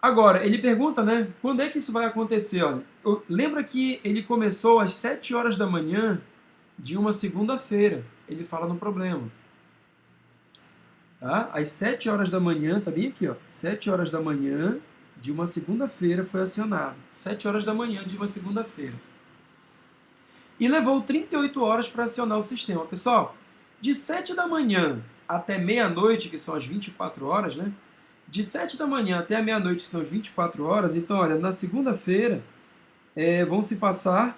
Agora, ele pergunta, né, quando é que isso vai acontecer? Olha, lembra que ele começou às 7 horas da manhã de uma segunda-feira. Ele fala no problema. Tá? Às 7 horas da manhã, tá bem aqui, ó. 7 horas da manhã de uma segunda-feira foi acionado. 7 horas da manhã de uma segunda-feira. E levou 38 horas para acionar o sistema. Pessoal, de 7 da manhã até meia-noite, que são as 24 horas, né? De 7 da manhã até a meia-noite, que são as 24 horas. Então, olha, na segunda-feira vão se passar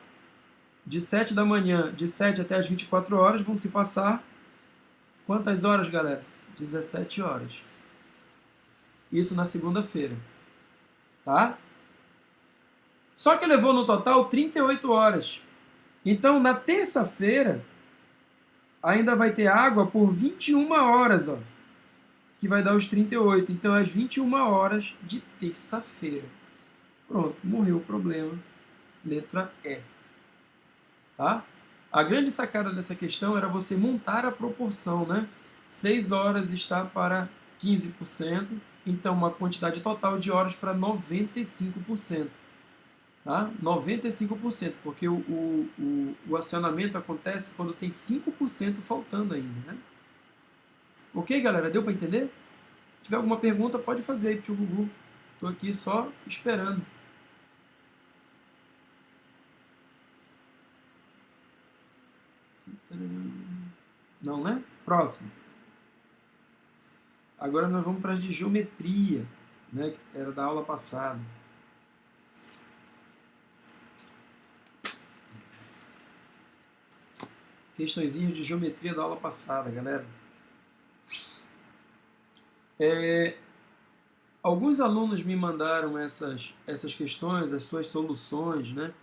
de 7 da manhã, de 7 até as 24 horas, vão se passar quantas horas, galera? 17 horas. Isso na segunda-feira. Tá? Só que levou no total 38 horas. Então, na terça-feira, ainda vai ter água por 21 horas, ó, que vai dar os 38. Então, às 21 horas de terça-feira. Pronto, morreu o problema. Letra E. Tá? A grande sacada dessa questão era você montar a proporção, né? 6 horas está para 15%, então uma quantidade total de horas para 95%. Tá? 95%, porque o acionamento acontece quando tem 5% faltando ainda. Né? Ok, galera? Deu para entender? Se tiver alguma pergunta, pode fazer aí, tio Gugu. Estou aqui só esperando. Não, né? Próximo. Agora nós vamos para as de geometria, né? Que era da aula passada. Questõezinhas de geometria da aula passada, galera. Alguns alunos me mandaram essas questões, as suas soluções, né?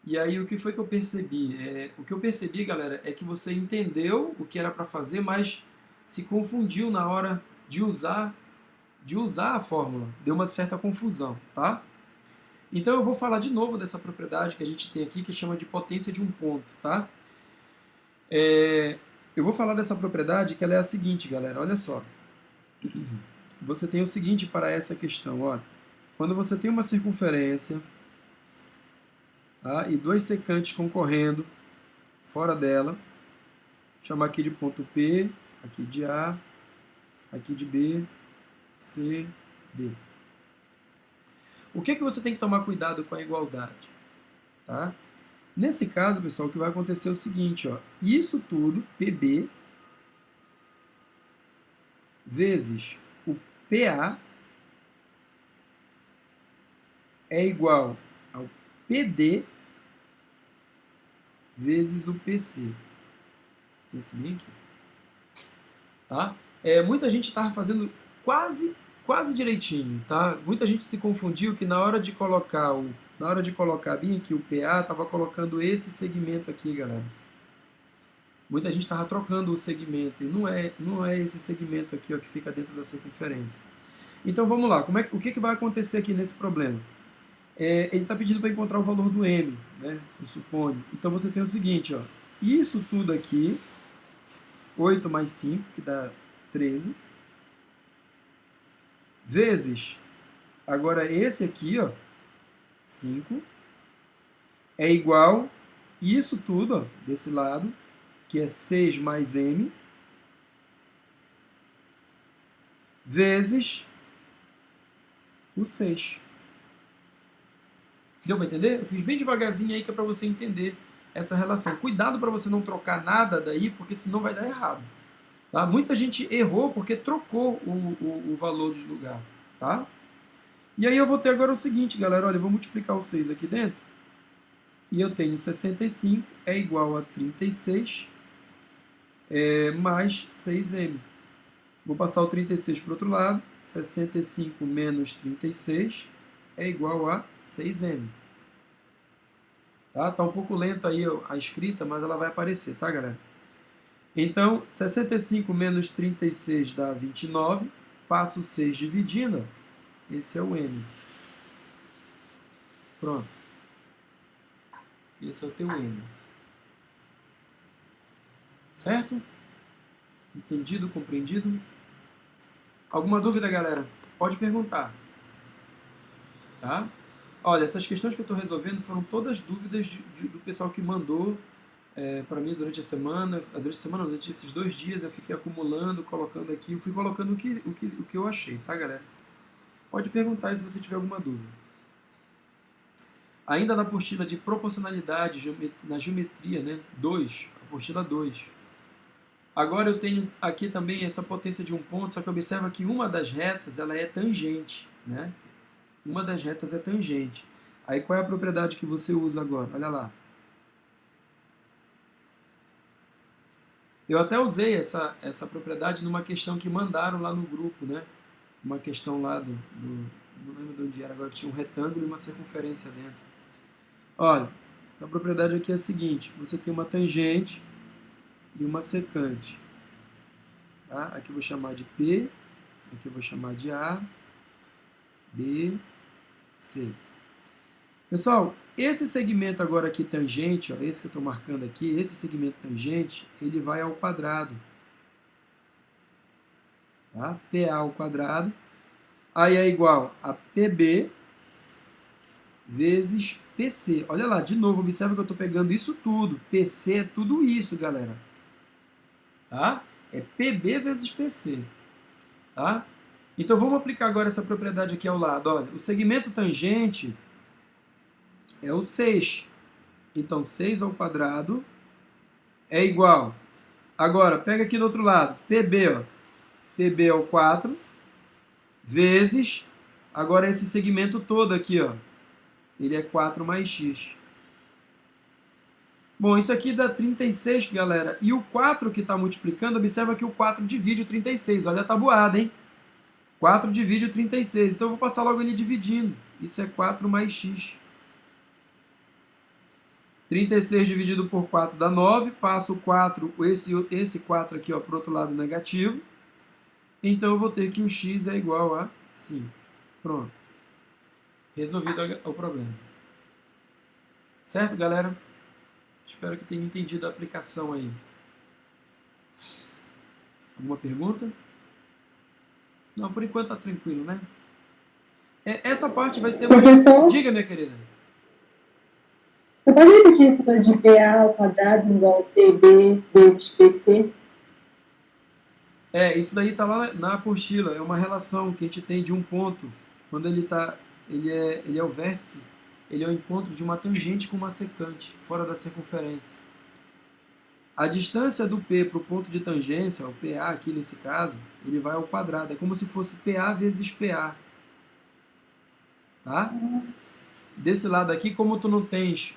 E aí o que foi que eu percebi? O que eu percebi, galera, é que você entendeu o que era para fazer, mas se confundiu na hora de usar a fórmula. Deu uma certa confusão, tá? Então eu vou falar de novo dessa propriedade que a gente tem aqui, que chama de potência de um ponto, tá? Eu vou falar dessa propriedade que ela é a seguinte, galera, olha só. Você tem o seguinte para essa questão, ó. Quando você tem uma circunferência, tá, e dois secantes concorrendo fora dela, chamar aqui de ponto P, aqui de A, aqui de B, C, D. O que você tem que tomar cuidado com a igualdade? Tá? Nesse caso, pessoal, o que vai acontecer é o seguinte, ó, isso tudo, PB, vezes o PA, é igual ao PD vezes o PC. Esse link. Tá? Muita gente estava fazendo quase direitinho. Tá? Muita gente se confundiu que na hora de colocar bem aqui o PA, estava colocando esse segmento aqui, galera. Muita gente estava trocando o segmento, e não é esse segmento aqui, ó, que fica dentro da circunferência. Então vamos lá, o que vai acontecer aqui nesse problema? Ele está pedindo para encontrar o valor do M, né? Eu suponho. Então você tem o seguinte, ó, isso tudo aqui, 8 mais 5, que dá 13, vezes, agora esse aqui, ó, 5, é igual, isso tudo, ó, desse lado, que é 6 mais M, vezes o 6. Deu para entender? Eu fiz bem devagarzinho aí que é para você entender essa relação. Cuidado para você não trocar nada daí, porque senão vai dar errado. Tá? Muita gente errou porque trocou o valor de lugar. Tá? E aí eu vou ter agora o seguinte, galera. Olha, eu vou multiplicar o 6 aqui dentro. E eu tenho 65 é igual a 36 mais 6M. Vou passar o 36 para o outro lado. 65 menos 36 é igual a 6M. Tá um pouco lento aí a escrita, mas ela vai aparecer, tá, galera? Então, 65 menos 36 dá 29. Passo o 6 dividindo. Esse é o M. Pronto. Esse é o teu M. Certo? Entendido? Compreendido? Alguma dúvida, galera? Pode perguntar. Tá? Olha, essas questões que eu estou resolvendo foram todas dúvidas do pessoal que mandou para mim durante a semana. Durante esses 2 dias eu fiquei acumulando, colocando aqui, eu fui colocando o que eu achei, tá, galera? Pode perguntar aí se você tiver alguma dúvida. Ainda na apostila de proporcionalidade, na geometria, né? 2, apostila 2. Agora eu tenho aqui também essa potência de um ponto, só que observa que uma das retas ela é tangente, né? Uma das retas é tangente. Aí qual é a propriedade que você usa agora? Olha lá. Eu até usei essa propriedade numa questão que mandaram lá no grupo, né? Uma questão lá não lembro de onde era agora, que tinha um retângulo e uma circunferência dentro. Olha, a propriedade aqui é a seguinte, você tem uma tangente e uma secante. Tá? Aqui eu vou chamar de P, aqui eu vou chamar de A, B, C. Pessoal, esse segmento agora aqui tangente, ó, esse que eu estou marcando aqui, esse segmento tangente, ele vai ao quadrado. Tá? PA ao quadrado, aí é igual a PB vezes PC. Olha lá, de novo, observa que eu estou pegando isso tudo. PC é tudo isso, galera. Tá? É PB vezes PC. Tá? Então vamos aplicar agora essa propriedade aqui ao lado. Olha, o segmento tangente é o 6. Então 6 ao quadrado é igual. Agora, pega aqui do outro lado. PB, ó. PB ao 4 vezes, agora esse segmento todo aqui, ó. Ele é 4 mais x. Bom, isso aqui dá 36, galera. E o 4 que está multiplicando, observa que o 4 divide o 36. Olha a tabuada, hein? 4 divide o 36. Então eu vou passar logo ele dividindo. Isso é 4 mais x. 36 dividido por 4 dá 9. Passo o 4, esse 4 aqui, para o outro lado negativo. Então eu vou ter que o x é igual a 5. Pronto. Resolvido o problema. Certo, galera? Espero que tenham entendido a aplicação aí. Alguma pergunta? Não, por enquanto tá tranquilo, né? Essa parte vai ser... Professor? Diga, minha querida. Você pode repetir essa coisa de PA ao quadrado igual a PB vezes PC? Isso daí está lá na apostila. É uma relação que a gente tem de um ponto. Quando ele é o vértice, ele é o encontro de uma tangente com uma secante, fora da circunferência. A distância do P para o ponto de tangência, o PA aqui nesse caso, ele vai ao quadrado. É como se fosse PA vezes PA. Tá? Desse lado aqui, como tu não tens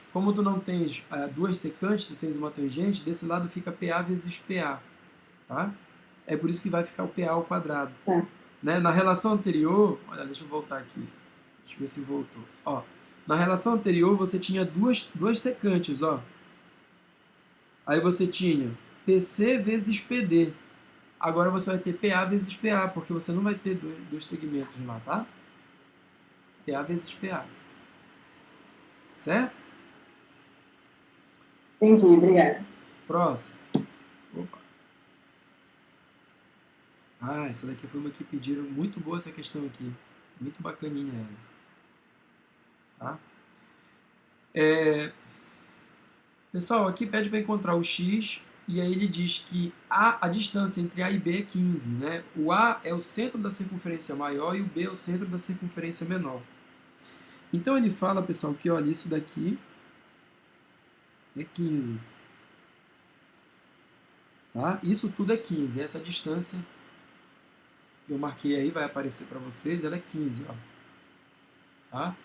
duas secantes, tu tens uma tangente, desse lado fica PA vezes PA. Tá? É por isso que vai ficar o PA ao quadrado. Né? Na relação anterior, olha, deixa eu voltar aqui. Deixa eu ver se voltou. Ó, na relação anterior, você tinha duas secantes. Ó. Aí você tinha PC vezes PD. Agora você vai ter PA vezes PA, porque você não vai ter dois segmentos lá, tá? PA vezes PA. Certo? Entendi, obrigada. Próximo. Opa. Essa daqui foi uma que pediram. Muito boa essa questão aqui. Muito bacaninha ela. Tá? Pessoal, aqui pede para encontrar o x, e aí ele diz que a distância entre A e B é 15. Né? O A é o centro da circunferência maior e o B é o centro da circunferência menor. Então ele fala, pessoal, que olha, isso daqui é 15. Tá? Isso tudo é 15. Essa distância que eu marquei aí vai aparecer para vocês, ela é 15. Ó. Tá?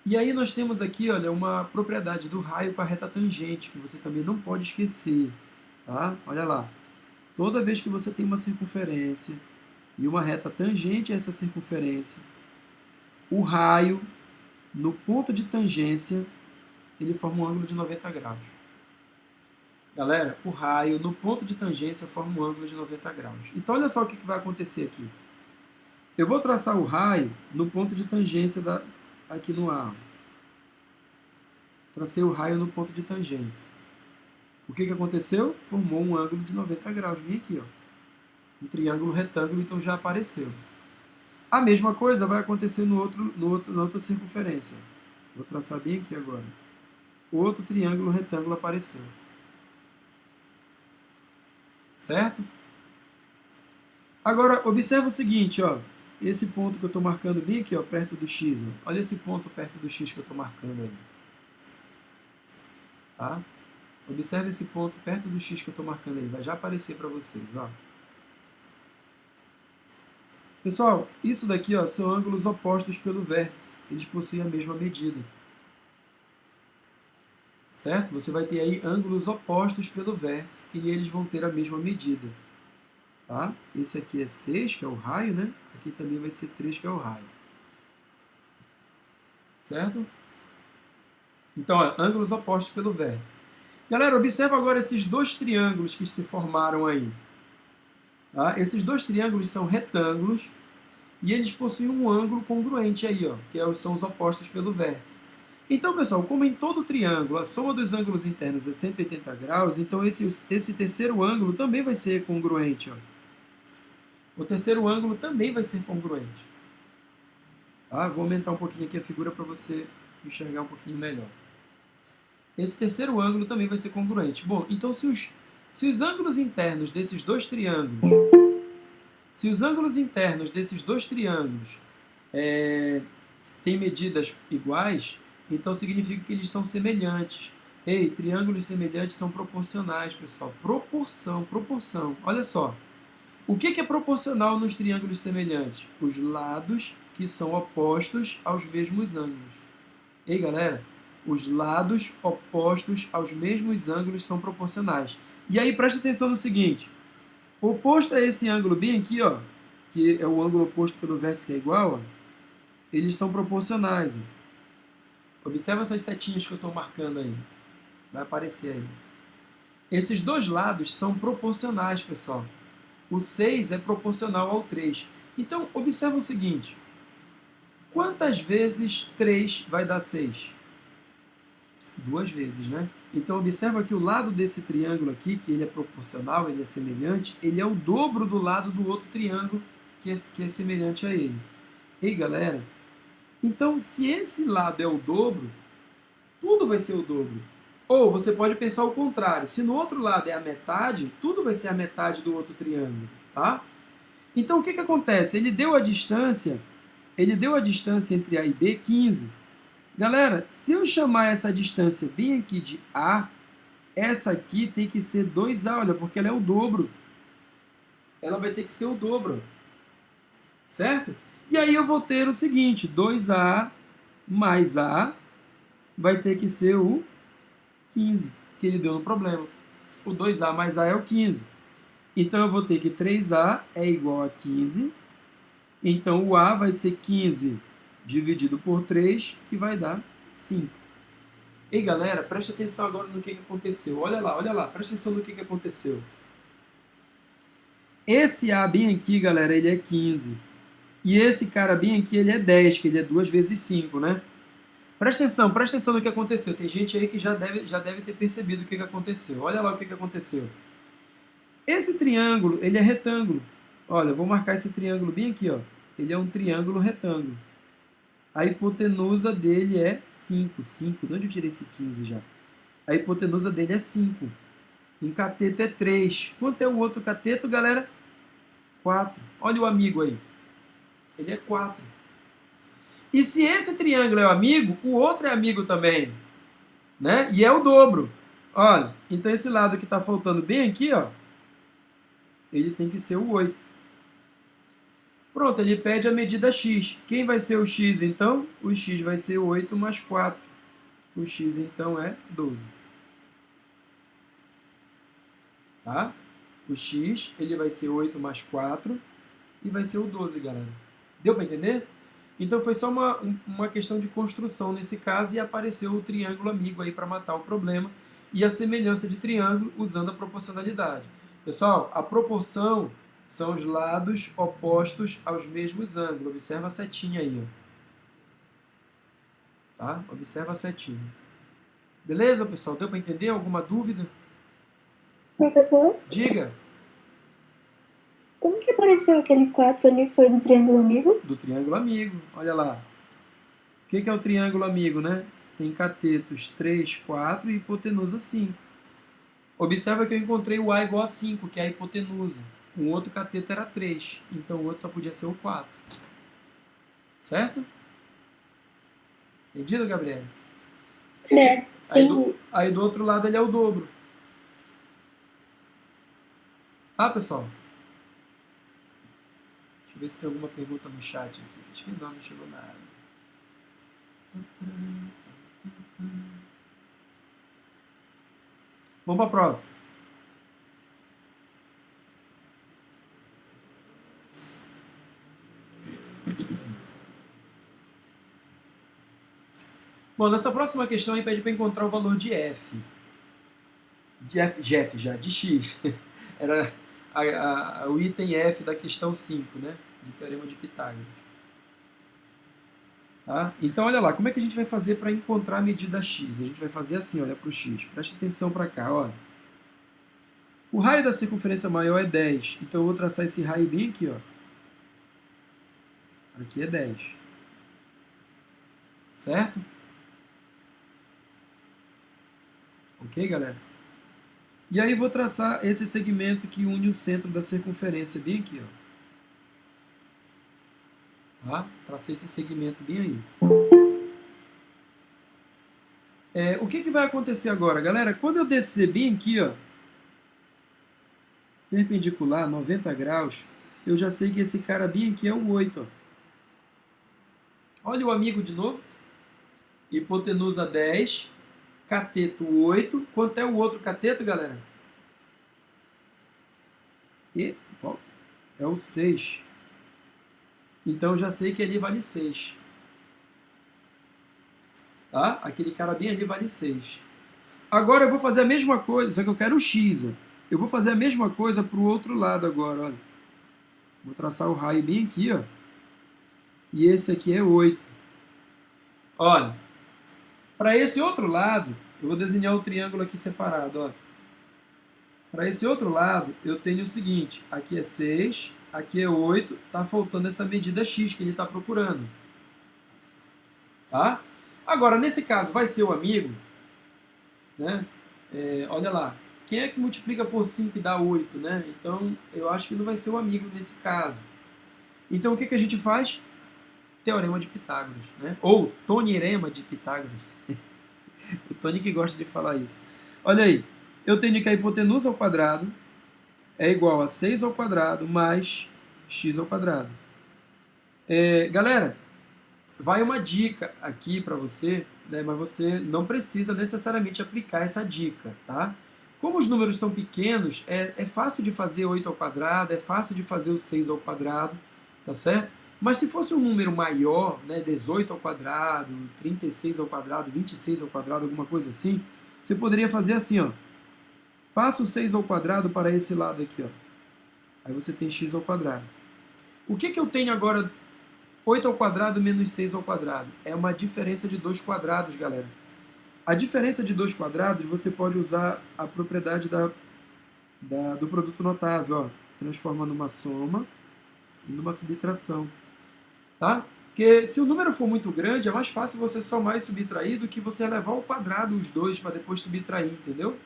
E aí nós temos aqui, olha, uma propriedade do raio com a reta tangente, que você também não pode esquecer. Tá? Olha lá. Toda vez que você tem uma circunferência e uma reta tangente a essa circunferência, o raio, no ponto de tangência, ele forma um ângulo de 90 graus. Galera, o raio, no ponto de tangência, forma um ângulo de 90 graus. Então, olha só o que vai acontecer aqui. Eu vou traçar o raio no ponto de tangência aqui no A. Tracei o raio no ponto de tangência. O que aconteceu? Formou um ângulo de 90 graus. Vem aqui, ó. Um triângulo retângulo, então já apareceu. A mesma coisa vai acontecer na outra circunferência. Vou traçar bem aqui agora. O outro triângulo retângulo apareceu. Certo? Agora, observa o seguinte, ó. Esse ponto que eu estou marcando bem aqui, ó, perto do x. Ó. Olha esse ponto perto do x que eu estou marcando aí. Tá? Observe esse ponto perto do x que eu estou marcando aí. Vai já aparecer para vocês. Ó. Pessoal, isso daqui ó, são ângulos opostos pelo vértice. Eles possuem a mesma medida. Certo? Você vai ter aí ângulos opostos pelo vértice e eles vão ter a mesma medida. Tá? Esse aqui é 6, que é o raio, né? Aqui também vai ser 3, que é o raio. Certo? Então, ó, ângulos opostos pelo vértice. Galera, observa agora esses dois triângulos que se formaram aí. Tá? Esses dois triângulos são retângulos e eles possuem um ângulo congruente aí, ó, que são os opostos pelo vértice. Então, pessoal, como em todo triângulo a soma dos ângulos internos é 180 graus, então esse terceiro ângulo também vai ser congruente. Ó. O terceiro ângulo também vai ser congruente. Tá? Vou aumentar um pouquinho aqui a figura para você enxergar um pouquinho melhor. Esse terceiro ângulo também vai ser congruente. Bom, então se os ângulos internos desses dois triângulos, têm medidas iguais, então significa que eles são semelhantes. Ei, triângulos semelhantes são proporcionais, pessoal. Proporção. Olha só. O que é proporcional nos triângulos semelhantes? Os lados que são opostos aos mesmos ângulos. Ei, galera, os lados opostos aos mesmos ângulos são proporcionais. E aí, presta atenção no seguinte. Oposto a esse ângulo bem aqui, ó, que é o ângulo oposto pelo vértice que é igual, ó, eles são proporcionais. Ó. Observa essas setinhas que eu estou marcando aí. Vai aparecer aí. Esses dois lados são proporcionais, pessoal. O 6 é proporcional ao 3. Então, observa o seguinte. Quantas vezes 3 vai dar 6? 2 vezes, né? Então, observa que o lado desse triângulo aqui, que ele é proporcional, ele é semelhante, ele é o dobro do lado do outro triângulo que é semelhante a ele. Ei, galera, então, se esse lado é o dobro, tudo vai ser o dobro. Ou você pode pensar o contrário. Se no outro lado é a metade, tudo vai ser a metade do outro triângulo. Tá? Então, o que acontece? Ele deu a distância entre A e B 15. Galera, se eu chamar essa distância bem aqui de A, essa aqui tem que ser 2A, olha, porque ela é o dobro. Ela vai ter que ser o dobro. Certo? E aí eu vou ter o seguinte, 2A mais A vai ter que ser o 15, que ele deu no problema. O 2A mais A é o 15. Então eu vou ter que 3A é igual a 15. Então o A vai ser 15 dividido por 3, que vai dar 5. Ei, galera, preste atenção agora no que aconteceu. Olha lá, preste atenção no que aconteceu. Esse A bem aqui, galera, ele é 15. E esse cara bem aqui, ele é 10, que ele é 2 vezes 5, né? Presta atenção no que aconteceu. Tem gente aí que já deve ter percebido o que aconteceu. Olha lá o que aconteceu. Esse triângulo, ele é retângulo. Olha, eu vou marcar esse triângulo bem aqui, ó. Ele é um triângulo retângulo. A hipotenusa dele é 5. 5, de onde eu tirei esse 15 já? A hipotenusa dele é 5. Um cateto é 3. Quanto é o outro cateto, galera? 4. Olha o amigo aí. Ele é 4. E se esse triângulo é o amigo, o outro é amigo também. Né? E é o dobro. Olha, então esse lado que está faltando bem aqui, ó, ele tem que ser o 8. Pronto, ele pede a medida x. Quem vai ser o x, então? O x vai ser 8 mais 4. O x, então, é 12. Tá? O x, ele vai ser 8 mais 4 e vai ser o 12, galera. Deu para entender? Então, foi só uma questão de construção nesse caso e apareceu o triângulo amigo aí para matar o problema e a semelhança de triângulo usando a proporcionalidade. Pessoal, a proporção são os lados opostos aos mesmos ângulos. Observa a setinha aí. Ó. Tá? Observa a setinha. Beleza, pessoal? Deu para entender? Alguma dúvida? Professor? Diga. Como que apareceu aquele 4 ali? Foi do triângulo amigo? Do triângulo amigo. Olha lá. O que é o triângulo amigo, né? Tem catetos 3, 4 e hipotenusa 5. Observa que eu encontrei o A igual a 5, que é a hipotenusa. Um outro cateto era 3, então o outro só podia ser o 4. Certo? Entendido, Gabriel? Certo. Aí do outro lado ele é o dobro. Tá, pessoal? Deixa eu ver se tem alguma pergunta no chat aqui. Acho que não chegou nada. Vamos para a próxima. Bom, nessa próxima questão aí pede para encontrar o valor de f. De x. Era o item f da questão 5, né? De Teorema de Pitágoras. Tá? Então, olha lá, como é que a gente vai fazer para encontrar a medida x? A gente vai fazer assim, olha para o x. Preste atenção para cá, olha. O raio da circunferência maior é 10. Então, eu vou traçar esse raio bem aqui, ó. Aqui é 10. Certo? Ok, galera? E aí vou traçar esse segmento que une o centro da circunferência bem aqui, ó. Tá? Tracei esse segmento bem aí. O que vai acontecer agora, galera? Quando eu descer bem aqui, ó, perpendicular, 90 graus, eu já sei que esse cara bem aqui é o 8, ó. Olha o amigo de novo. Hipotenusa 10, cateto 8. Quanto é o outro cateto, galera? E volta. É o 6. Então, eu já sei que ali vale 6. Tá? Aquele cara bem ali vale 6. Agora eu vou fazer a mesma coisa, só que eu quero o x. Ó. Eu vou fazer a mesma coisa para o outro lado agora. Olha. Vou traçar o raio bem aqui. Ó. E esse aqui é 8. Olha. Para esse outro lado, eu vou desenhar o triângulo aqui separado. Para esse outro lado, eu tenho o seguinte. Aqui é 6, aqui é 8. Está faltando essa medida x que ele está procurando. Tá? Agora, nesse caso, vai ser o amigo. Né? Olha lá. Quem é que multiplica por 5 e dá 8? Né? Então, eu acho que não vai ser o amigo nesse caso. Então, o que a gente faz? Teorema de Pitágoras. Né? Ou tonirema de Pitágoras. O Tony que gosta de falar isso. Olha aí. Eu tenho que a hipotenusa ao quadrado é igual a 6 ao quadrado mais x ao quadrado. Galera, vai uma dica aqui para você, né, mas você não precisa necessariamente aplicar essa dica, tá? Como os números são pequenos, é fácil de fazer 8 ao quadrado, é fácil de fazer o 6 ao quadrado, tá certo? Mas se fosse um número maior, né, 18 ao quadrado, 36 ao quadrado, 26 ao quadrado, alguma coisa assim, você poderia fazer assim, ó. Passa o 6 ao quadrado para esse lado aqui, ó. Aí você tem x ao quadrado. O que eu tenho agora? 8 ao quadrado menos 6 ao quadrado. É uma diferença de 2 quadrados, galera. A diferença de 2 quadrados, você pode usar a propriedade do produto notável, ó. Transforma numa soma e numa subtração. Tá? Porque se o número for muito grande, é mais fácil você somar e subtrair do que você levar ao quadrado os dois para depois subtrair, entendeu?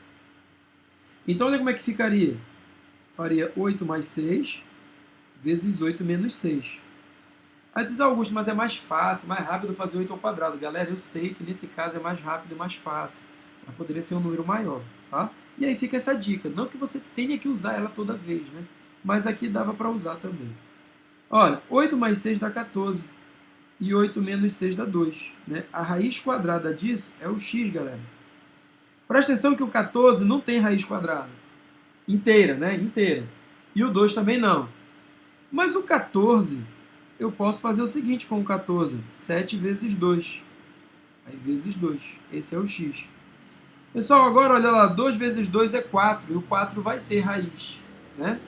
Então, olha como é que ficaria. Faria 8 mais 6 vezes 8 menos 6. Aí diz, Augusto, mas é mais fácil, mais rápido fazer 8 ao quadrado. Galera, eu sei que nesse caso é mais rápido e mais fácil. Mas poderia ser um número maior, tá? E aí fica essa dica. Não que você tenha que usar ela toda vez, né? Mas aqui dava para usar também. Olha, 8 mais 6 dá 14. E 8 menos 6 dá 2. Né? A raiz quadrada disso é o x, galera. Presta atenção que o 14 não tem raiz quadrada. Inteira, né? Inteira. E o 2 também não. Mas o 14, eu posso fazer o seguinte com o 14. 7 vezes 2. Aí vezes 2. Esse é o x. Pessoal, agora olha lá. 2 vezes 2 é 4. E o 4 vai ter raiz. Né?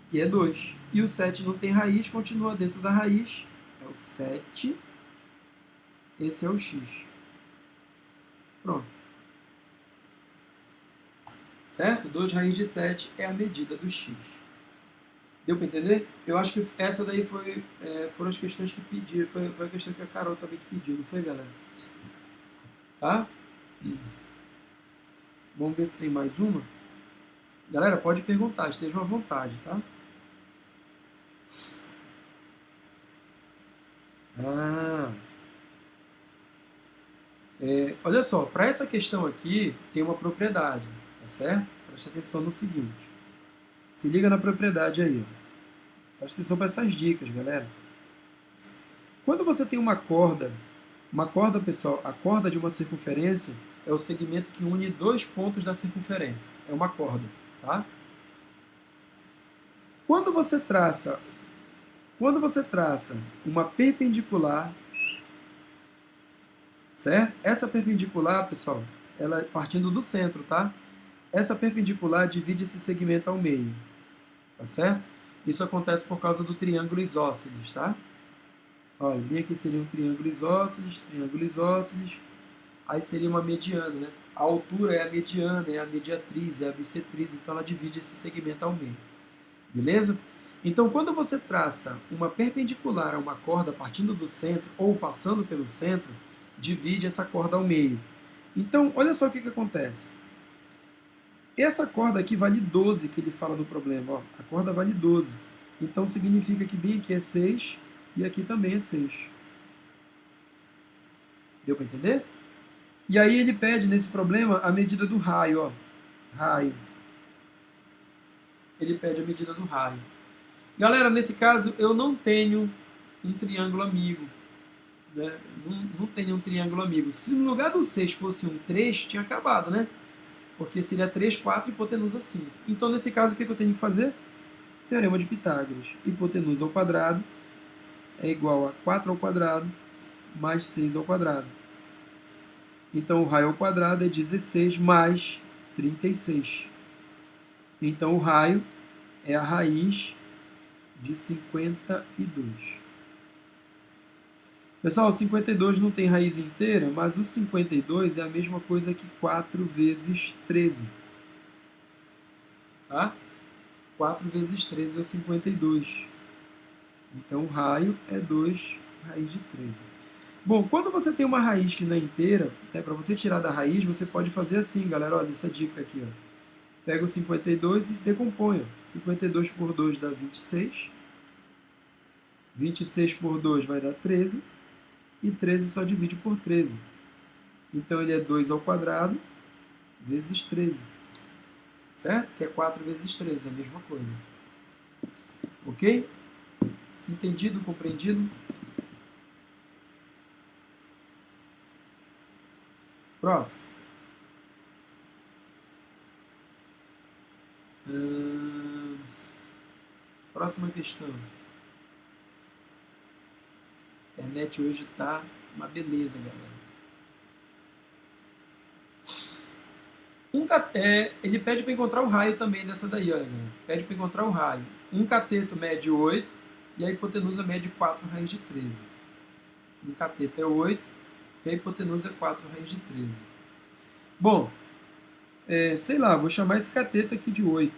Que é 2. E o 7 não tem raiz, continua dentro da raiz. É o 7. Esse é o x. Pronto. Certo? 2 raiz de 7 é a medida do x. Deu para entender? Eu acho que essa daí foram as questões que pediram. Foi a questão que a Carol também que pediu, não foi, galera? Tá? Vamos ver se tem mais uma. Galera, pode perguntar, estejam à vontade, tá? Olha só, para essa questão aqui tem uma propriedade, tá certo? Preste atenção no seguinte. Se liga na propriedade aí. Ó. Presta atenção para essas dicas, galera. Quando você tem uma corda, pessoal, a corda de uma circunferência é o segmento que une dois pontos da circunferência. É uma corda, tá? Quando você traça uma perpendicular, certo? Essa perpendicular, pessoal, ela é partindo do centro, tá? Essa perpendicular divide esse segmento ao meio, tá certo? Isso acontece por causa do triângulo isósceles, tá? Olha, bem aqui seria um triângulo isósceles, aí seria uma mediana, né? A altura é a mediana, é a mediatriz, é a bissetriz, então ela divide esse segmento ao meio. Beleza? Então, quando você traça uma perpendicular a uma corda partindo do centro ou passando pelo centro, divide essa corda ao meio. Então, olha só o que acontece. Essa corda aqui vale 12, que ele fala no problema. Ó, a corda vale 12. Então, significa que bem aqui é 6 e aqui também é 6. Deu para entender? E aí ele pede nesse problema a medida do raio. Ó. Raio. Ele pede a medida do raio. Galera, nesse caso, eu não tenho um triângulo amigo. Né? Não tenho um triângulo amigo. Se no lugar do 6 fosse um 3, tinha acabado, né? Porque seria 3, 4 e hipotenusa 5. Então, nesse caso, o que eu tenho que fazer? Teorema de Pitágoras. Hipotenusa ao quadrado é igual a 4 ao quadrado mais 6 ao quadrado. Então, o raio ao quadrado é 16 mais 36. Então, o raio é a raiz de 52. Pessoal, o 52 não tem raiz inteira, mas o 52 é a mesma coisa que 4 vezes 13. Tá? 4 vezes 13 é o 52. Então, o raio é 2 raiz de 13. Bom, quando você tem uma raiz que não é inteira, né, para você tirar da raiz, você pode fazer assim, galera. Olha essa dica aqui. Ó. Pega o 52 e decompõe. 52 por 2 dá 26. 26 por 2 vai dar 13. E 13 só divide por 13. Então, ele é 2 ao quadrado vezes 13. Certo? Que é 4 vezes 13, é a mesma coisa. Ok? Entendido? Compreendido? Próximo. Próxima questão. A internet hoje tá uma beleza, galera. Ele pede para encontrar o raio também dessa daí, olha, galera. Pede para encontrar o raio. Um cateto mede 8 e a hipotenusa mede 4 raiz de 13. Um cateto é 8 e a hipotenusa é 4 raiz de 13. Bom, sei lá, vou chamar esse cateto aqui de 8.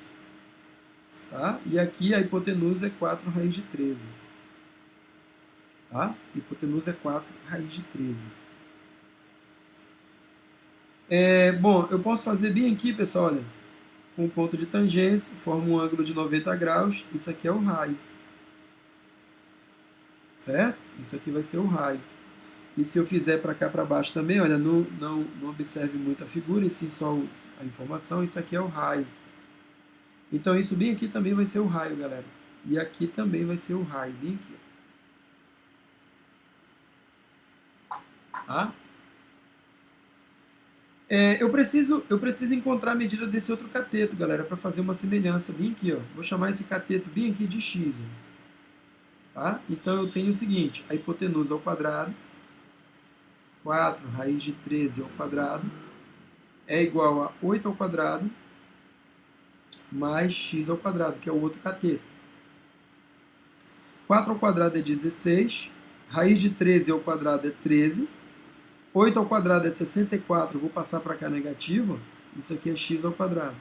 Tá? E aqui a hipotenusa é 4 raiz de 13. Tá? Hipotenusa é 4 raiz de 13. Bom, eu posso fazer bem aqui, pessoal, olha, com um ponto de tangência, forma um ângulo de 90 graus, isso aqui é o raio. Certo? Isso aqui vai ser o raio. E se eu fizer para cá para baixo também, olha, não observe muito a figura, e sim só a informação, isso aqui é o raio. Então isso bem aqui também vai ser o raio, galera. E aqui também vai ser o raio, bem aqui. Tá? Eu preciso encontrar a medida desse outro cateto, galera, para fazer uma semelhança bem aqui. Ó. Vou chamar esse cateto bem aqui de x. Ó. Tá? Então eu tenho o seguinte, a hipotenusa ao quadrado, 4 raiz de 13 ao quadrado, é igual a 8 ao quadrado, mais x ao quadrado, que é o outro cateto. 4 ao quadrado é 16, raiz de 13 ao quadrado é 13, 8 ao quadrado é 64, vou passar para cá negativo, isso aqui é x ao quadrado.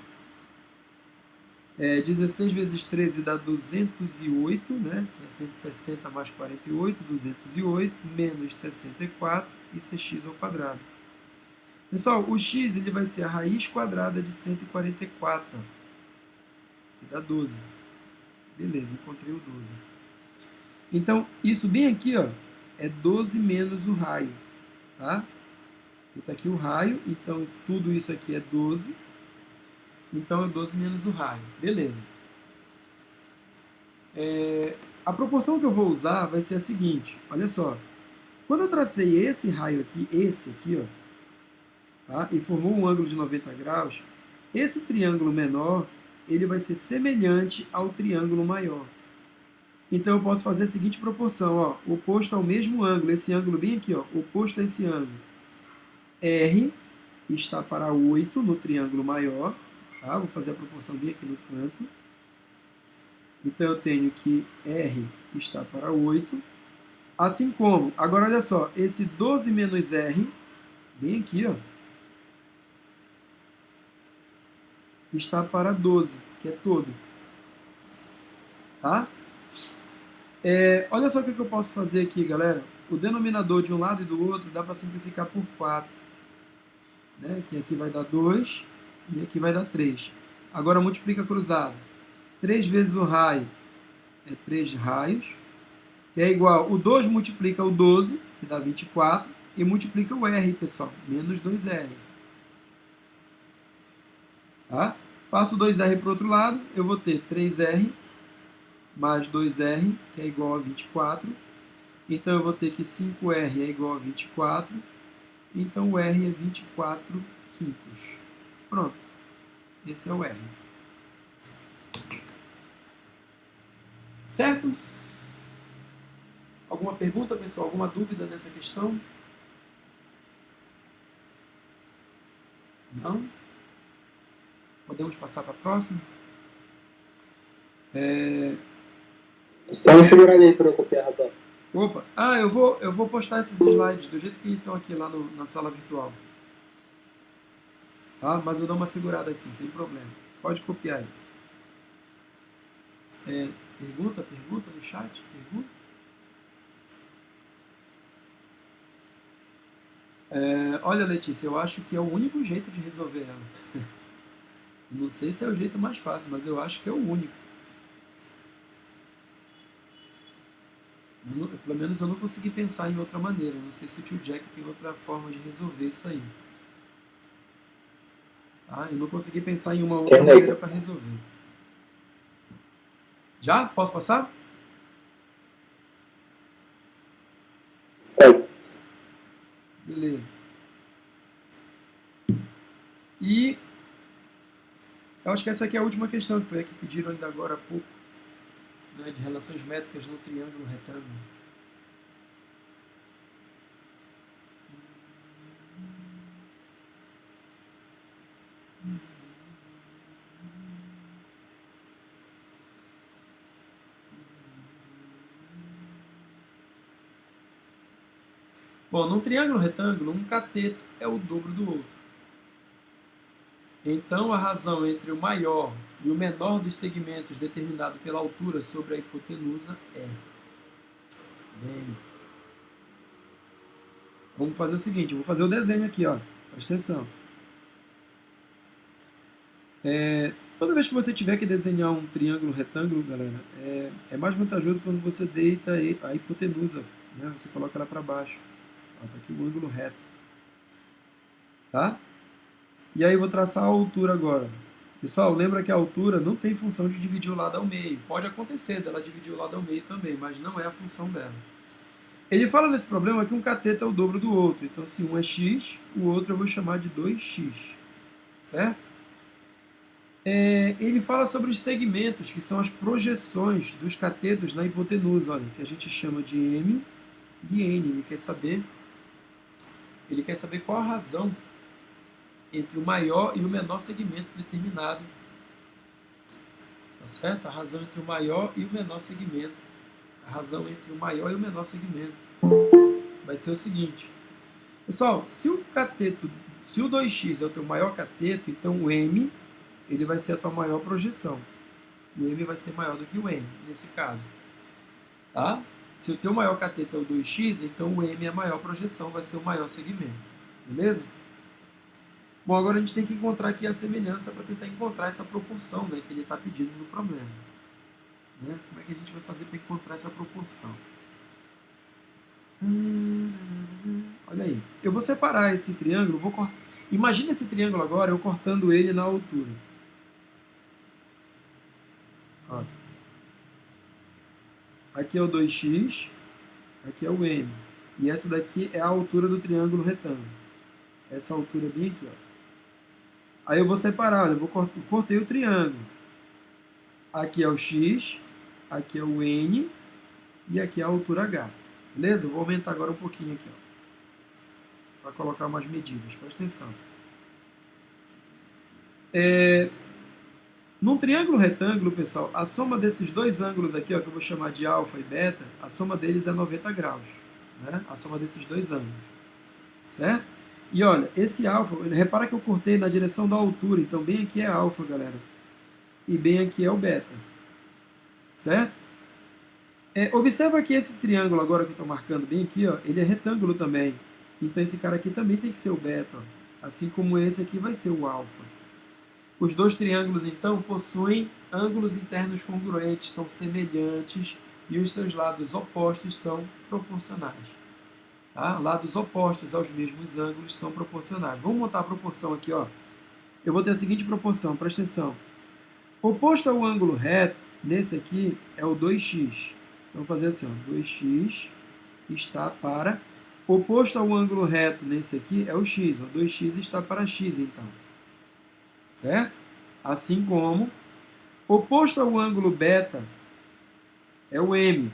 16 vezes 13 dá 208, né? Que é 160 mais 48, 208, menos 64, isso é x ao quadrado. Pessoal, o x ele vai ser a raiz quadrada de 144, ó, que dá 12. Beleza, encontrei o 12. Então, isso bem aqui, ó, é 12 menos o raio, tá? Está aqui o raio, então tudo isso aqui é 12. Então é 12 menos o raio. Beleza. A proporção que eu vou usar vai ser a seguinte. Olha só. Quando eu tracei esse raio aqui, esse aqui, ó, tá? E formou um ângulo de 90 graus, esse triângulo menor ele vai ser semelhante ao triângulo maior. Então eu posso fazer a seguinte proporção, ó, oposto ao mesmo ângulo, esse ângulo bem aqui, ó, oposto a esse ângulo. R está para 8 no triângulo maior, tá? Vou fazer a proporção bem aqui no canto. Então eu tenho que R está para 8, assim como, agora olha só, esse 12 menos R, bem aqui, ó, está para 12, que é todo. Tá? Olha só o que eu posso fazer aqui, galera. O denominador de um lado e do outro dá para simplificar por 4. Né? Que aqui vai dar 2 e aqui vai dar 3. Agora multiplica cruzado. 3 vezes o raio é 3 raios, que é igual, o 2 multiplica o 12, que dá 24, e multiplica o R, pessoal, menos 2R. Tá? Passo o 2R para o outro lado, eu vou ter 3R mais 2R, que é igual a 24. Então eu vou ter que 5R é igual a 24. Então o R é 24 quintos. Pronto. Esse é o R. Certo? Alguma pergunta, pessoal? Alguma dúvida nessa questão? Não? Podemos passar para a próxima? Só me segurar aí para eu copiar, rapaz. Opa! Eu vou postar esses slides do jeito que eles estão aqui lá na sala virtual. Tá? Mas eu dou uma segurada assim, sem problema. Pode copiar aí. Pergunta no chat? Pergunta? Olha, Letícia, eu acho que é o único jeito de resolver ela. Não sei se é o jeito mais fácil, mas eu acho que é o único. Pelo menos eu não consegui pensar em outra maneira. Não sei se o tio Jack tem outra forma de resolver isso aí. Eu não consegui pensar em uma outra maneira para resolver. Já? Posso passar? Beleza. E eu acho que essa aqui é a última questão, que foi a que pediram ainda agora há pouco, né, de relações métricas no triângulo retângulo. Bom, num triângulo retângulo, um cateto é o dobro do outro. Então, a razão entre o maior e o menor dos segmentos determinado pela altura sobre a hipotenusa é... Bem, vamos fazer o seguinte, eu vou fazer o desenho aqui, ó. Presta atenção. Toda vez que você tiver que desenhar um triângulo retângulo, galera, é mais vantajoso quando você deita a hipotenusa, né? Você coloca ela para baixo. Está aqui o ângulo reto. Tá? E aí eu vou traçar a altura agora. Pessoal, lembra que a altura não tem função de dividir o lado ao meio. Pode acontecer dela dividir o lado ao meio também, mas não é a função dela. Ele fala nesse problema que um cateto é o dobro do outro. Então, se um é x, o outro eu vou chamar de 2x. Certo? Ele fala sobre os segmentos, que são as projeções dos catetos na hipotenusa, olha, que a gente chama de M e N. Ele quer saber qual a razão entre o maior e o menor segmento determinado. Tá certo? A razão entre o maior e o menor segmento. A razão entre o maior e o menor segmento vai ser o seguinte. Pessoal, se o 2x é o teu maior cateto, então o M ele vai ser a tua maior projeção. O M vai ser maior do que o N, nesse caso. Tá? Se o teu maior cateto é o 2x, então o M é a maior projeção, vai ser o maior segmento. Beleza? Bom, agora a gente tem que encontrar aqui a semelhança para tentar encontrar essa proporção, né, que ele está pedindo no problema. Né? Como é que a gente vai fazer para encontrar essa proporção? Olha aí. Eu vou separar esse triângulo. Imagina esse triângulo agora, eu cortando ele na altura. Ó. Aqui é o 2x, aqui é o M. E essa daqui é a altura do triângulo retângulo. Essa altura bem aqui, ó. Aí eu vou separar, olha, cortei o triângulo. Aqui é o x, aqui é o N e aqui é a altura H. Beleza? Eu vou aumentar agora um pouquinho aqui, ó, para colocar umas medidas. Presta atenção. Num triângulo retângulo, pessoal, a soma desses dois ângulos aqui, ó, que eu vou chamar de alfa e beta, a soma deles é 90 graus. Né? A soma desses dois ângulos. Certo? E olha, esse alfa, repara que eu cortei na direção da altura, então bem aqui é alfa, galera. E bem aqui é o beta. Certo? Observa que esse triângulo agora que eu estou marcando bem aqui, ó, ele é retângulo também. Então esse cara aqui também tem que ser o beta, ó, assim como esse aqui vai ser o alfa. Os dois triângulos, então, possuem ângulos internos congruentes, são semelhantes e os seus lados opostos são proporcionais. Tá? Lados opostos aos mesmos ângulos são proporcionais. Vamos montar a proporção aqui. Ó. Eu vou ter a seguinte proporção, presta atenção. Oposto ao ângulo reto, nesse aqui, é o 2x. Então, vou fazer assim, ó, 2x está para... Oposto ao ângulo reto, nesse aqui, é o x. Ó, 2x está para x, então. Certo? Assim como, oposto ao ângulo beta, é o m.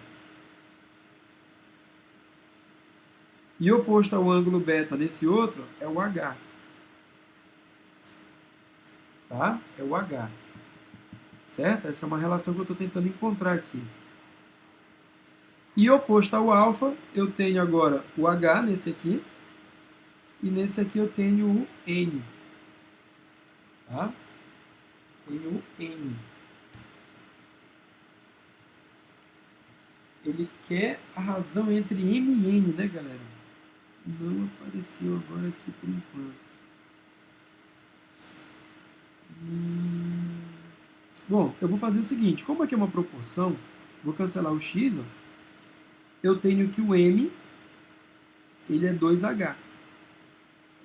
E oposto ao ângulo beta nesse outro é o H. Tá? É o H. Certo? Essa é uma relação que eu estou tentando encontrar aqui. E oposto ao alfa, eu tenho agora o H nesse aqui. E nesse aqui eu tenho o N. Tá? Tenho o N. Ele quer a razão entre M e N, né, galera? Não apareceu agora aqui por enquanto. Bom, eu vou fazer o seguinte. Como aqui é uma proporção, vou cancelar o x. Ó, eu tenho que o M, ele é 2H.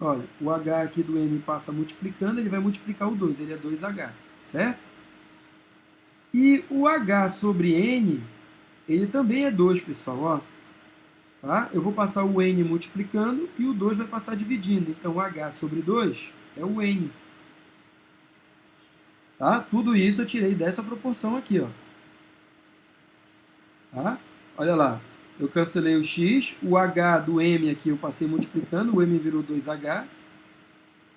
Olha, o H aqui do M passa multiplicando, ele vai multiplicar o 2, ele é 2H, certo? E o H sobre N, ele também é 2, pessoal, ó. Tá? Eu vou passar o N multiplicando e o 2 vai passar dividindo. Então, o H sobre 2 é o N. Tá? Tudo isso eu tirei dessa proporção aqui. Ó. Tá? Olha lá. Eu cancelei o x, o H do M aqui eu passei multiplicando, o M virou 2H.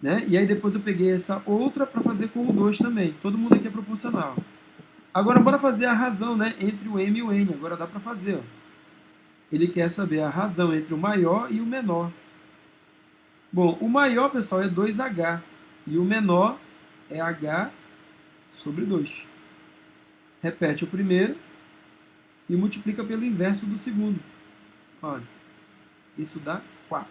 Né? E aí depois eu peguei essa outra para fazer com o 2 também. Todo mundo aqui é proporcional. Agora, bora fazer a razão, né, entre o M e o N. Agora dá para fazer. Ó. Ele quer saber a razão entre o maior e o menor. Bom, o maior, pessoal, é 2H. E o menor é H sobre 2. Repete o primeiro e multiplica pelo inverso do segundo. Olha, isso dá 4.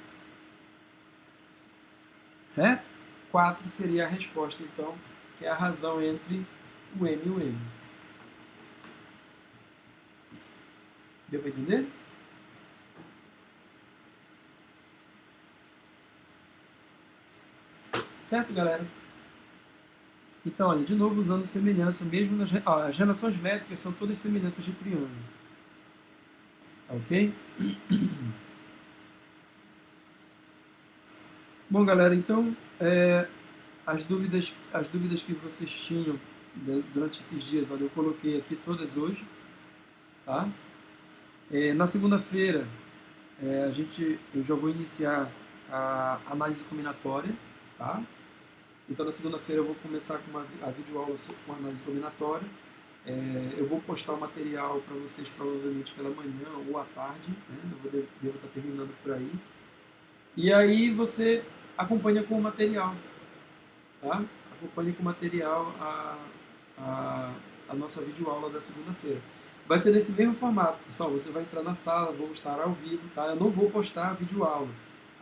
Certo? 4 seria a resposta, então, que é a razão entre o M e o N. Deu para entender? Certo, galera? Então, olha, de novo, usando semelhança, mesmo as relações métricas são todas semelhanças de triângulo. Ok? Bom, galera, então, as dúvidas que vocês tinham durante esses dias, olha, eu coloquei aqui todas hoje. Tá? Na segunda-feira, eu já vou iniciar a análise combinatória. Tá? Então, na segunda-feira eu vou começar com a videoaula com análise combinatória. Eu vou postar o material para vocês provavelmente pela manhã ou à tarde. Né? Eu devo estar terminando por aí. E aí você acompanha com o material. Tá? Acompanhe com o material a nossa videoaula da segunda-feira. Vai ser nesse mesmo formato, pessoal. Você vai entrar na sala, vou estar ao vivo, tá? Eu não vou postar a videoaula.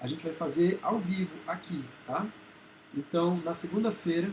A gente vai fazer ao vivo aqui, tá? Então, na segunda-feira,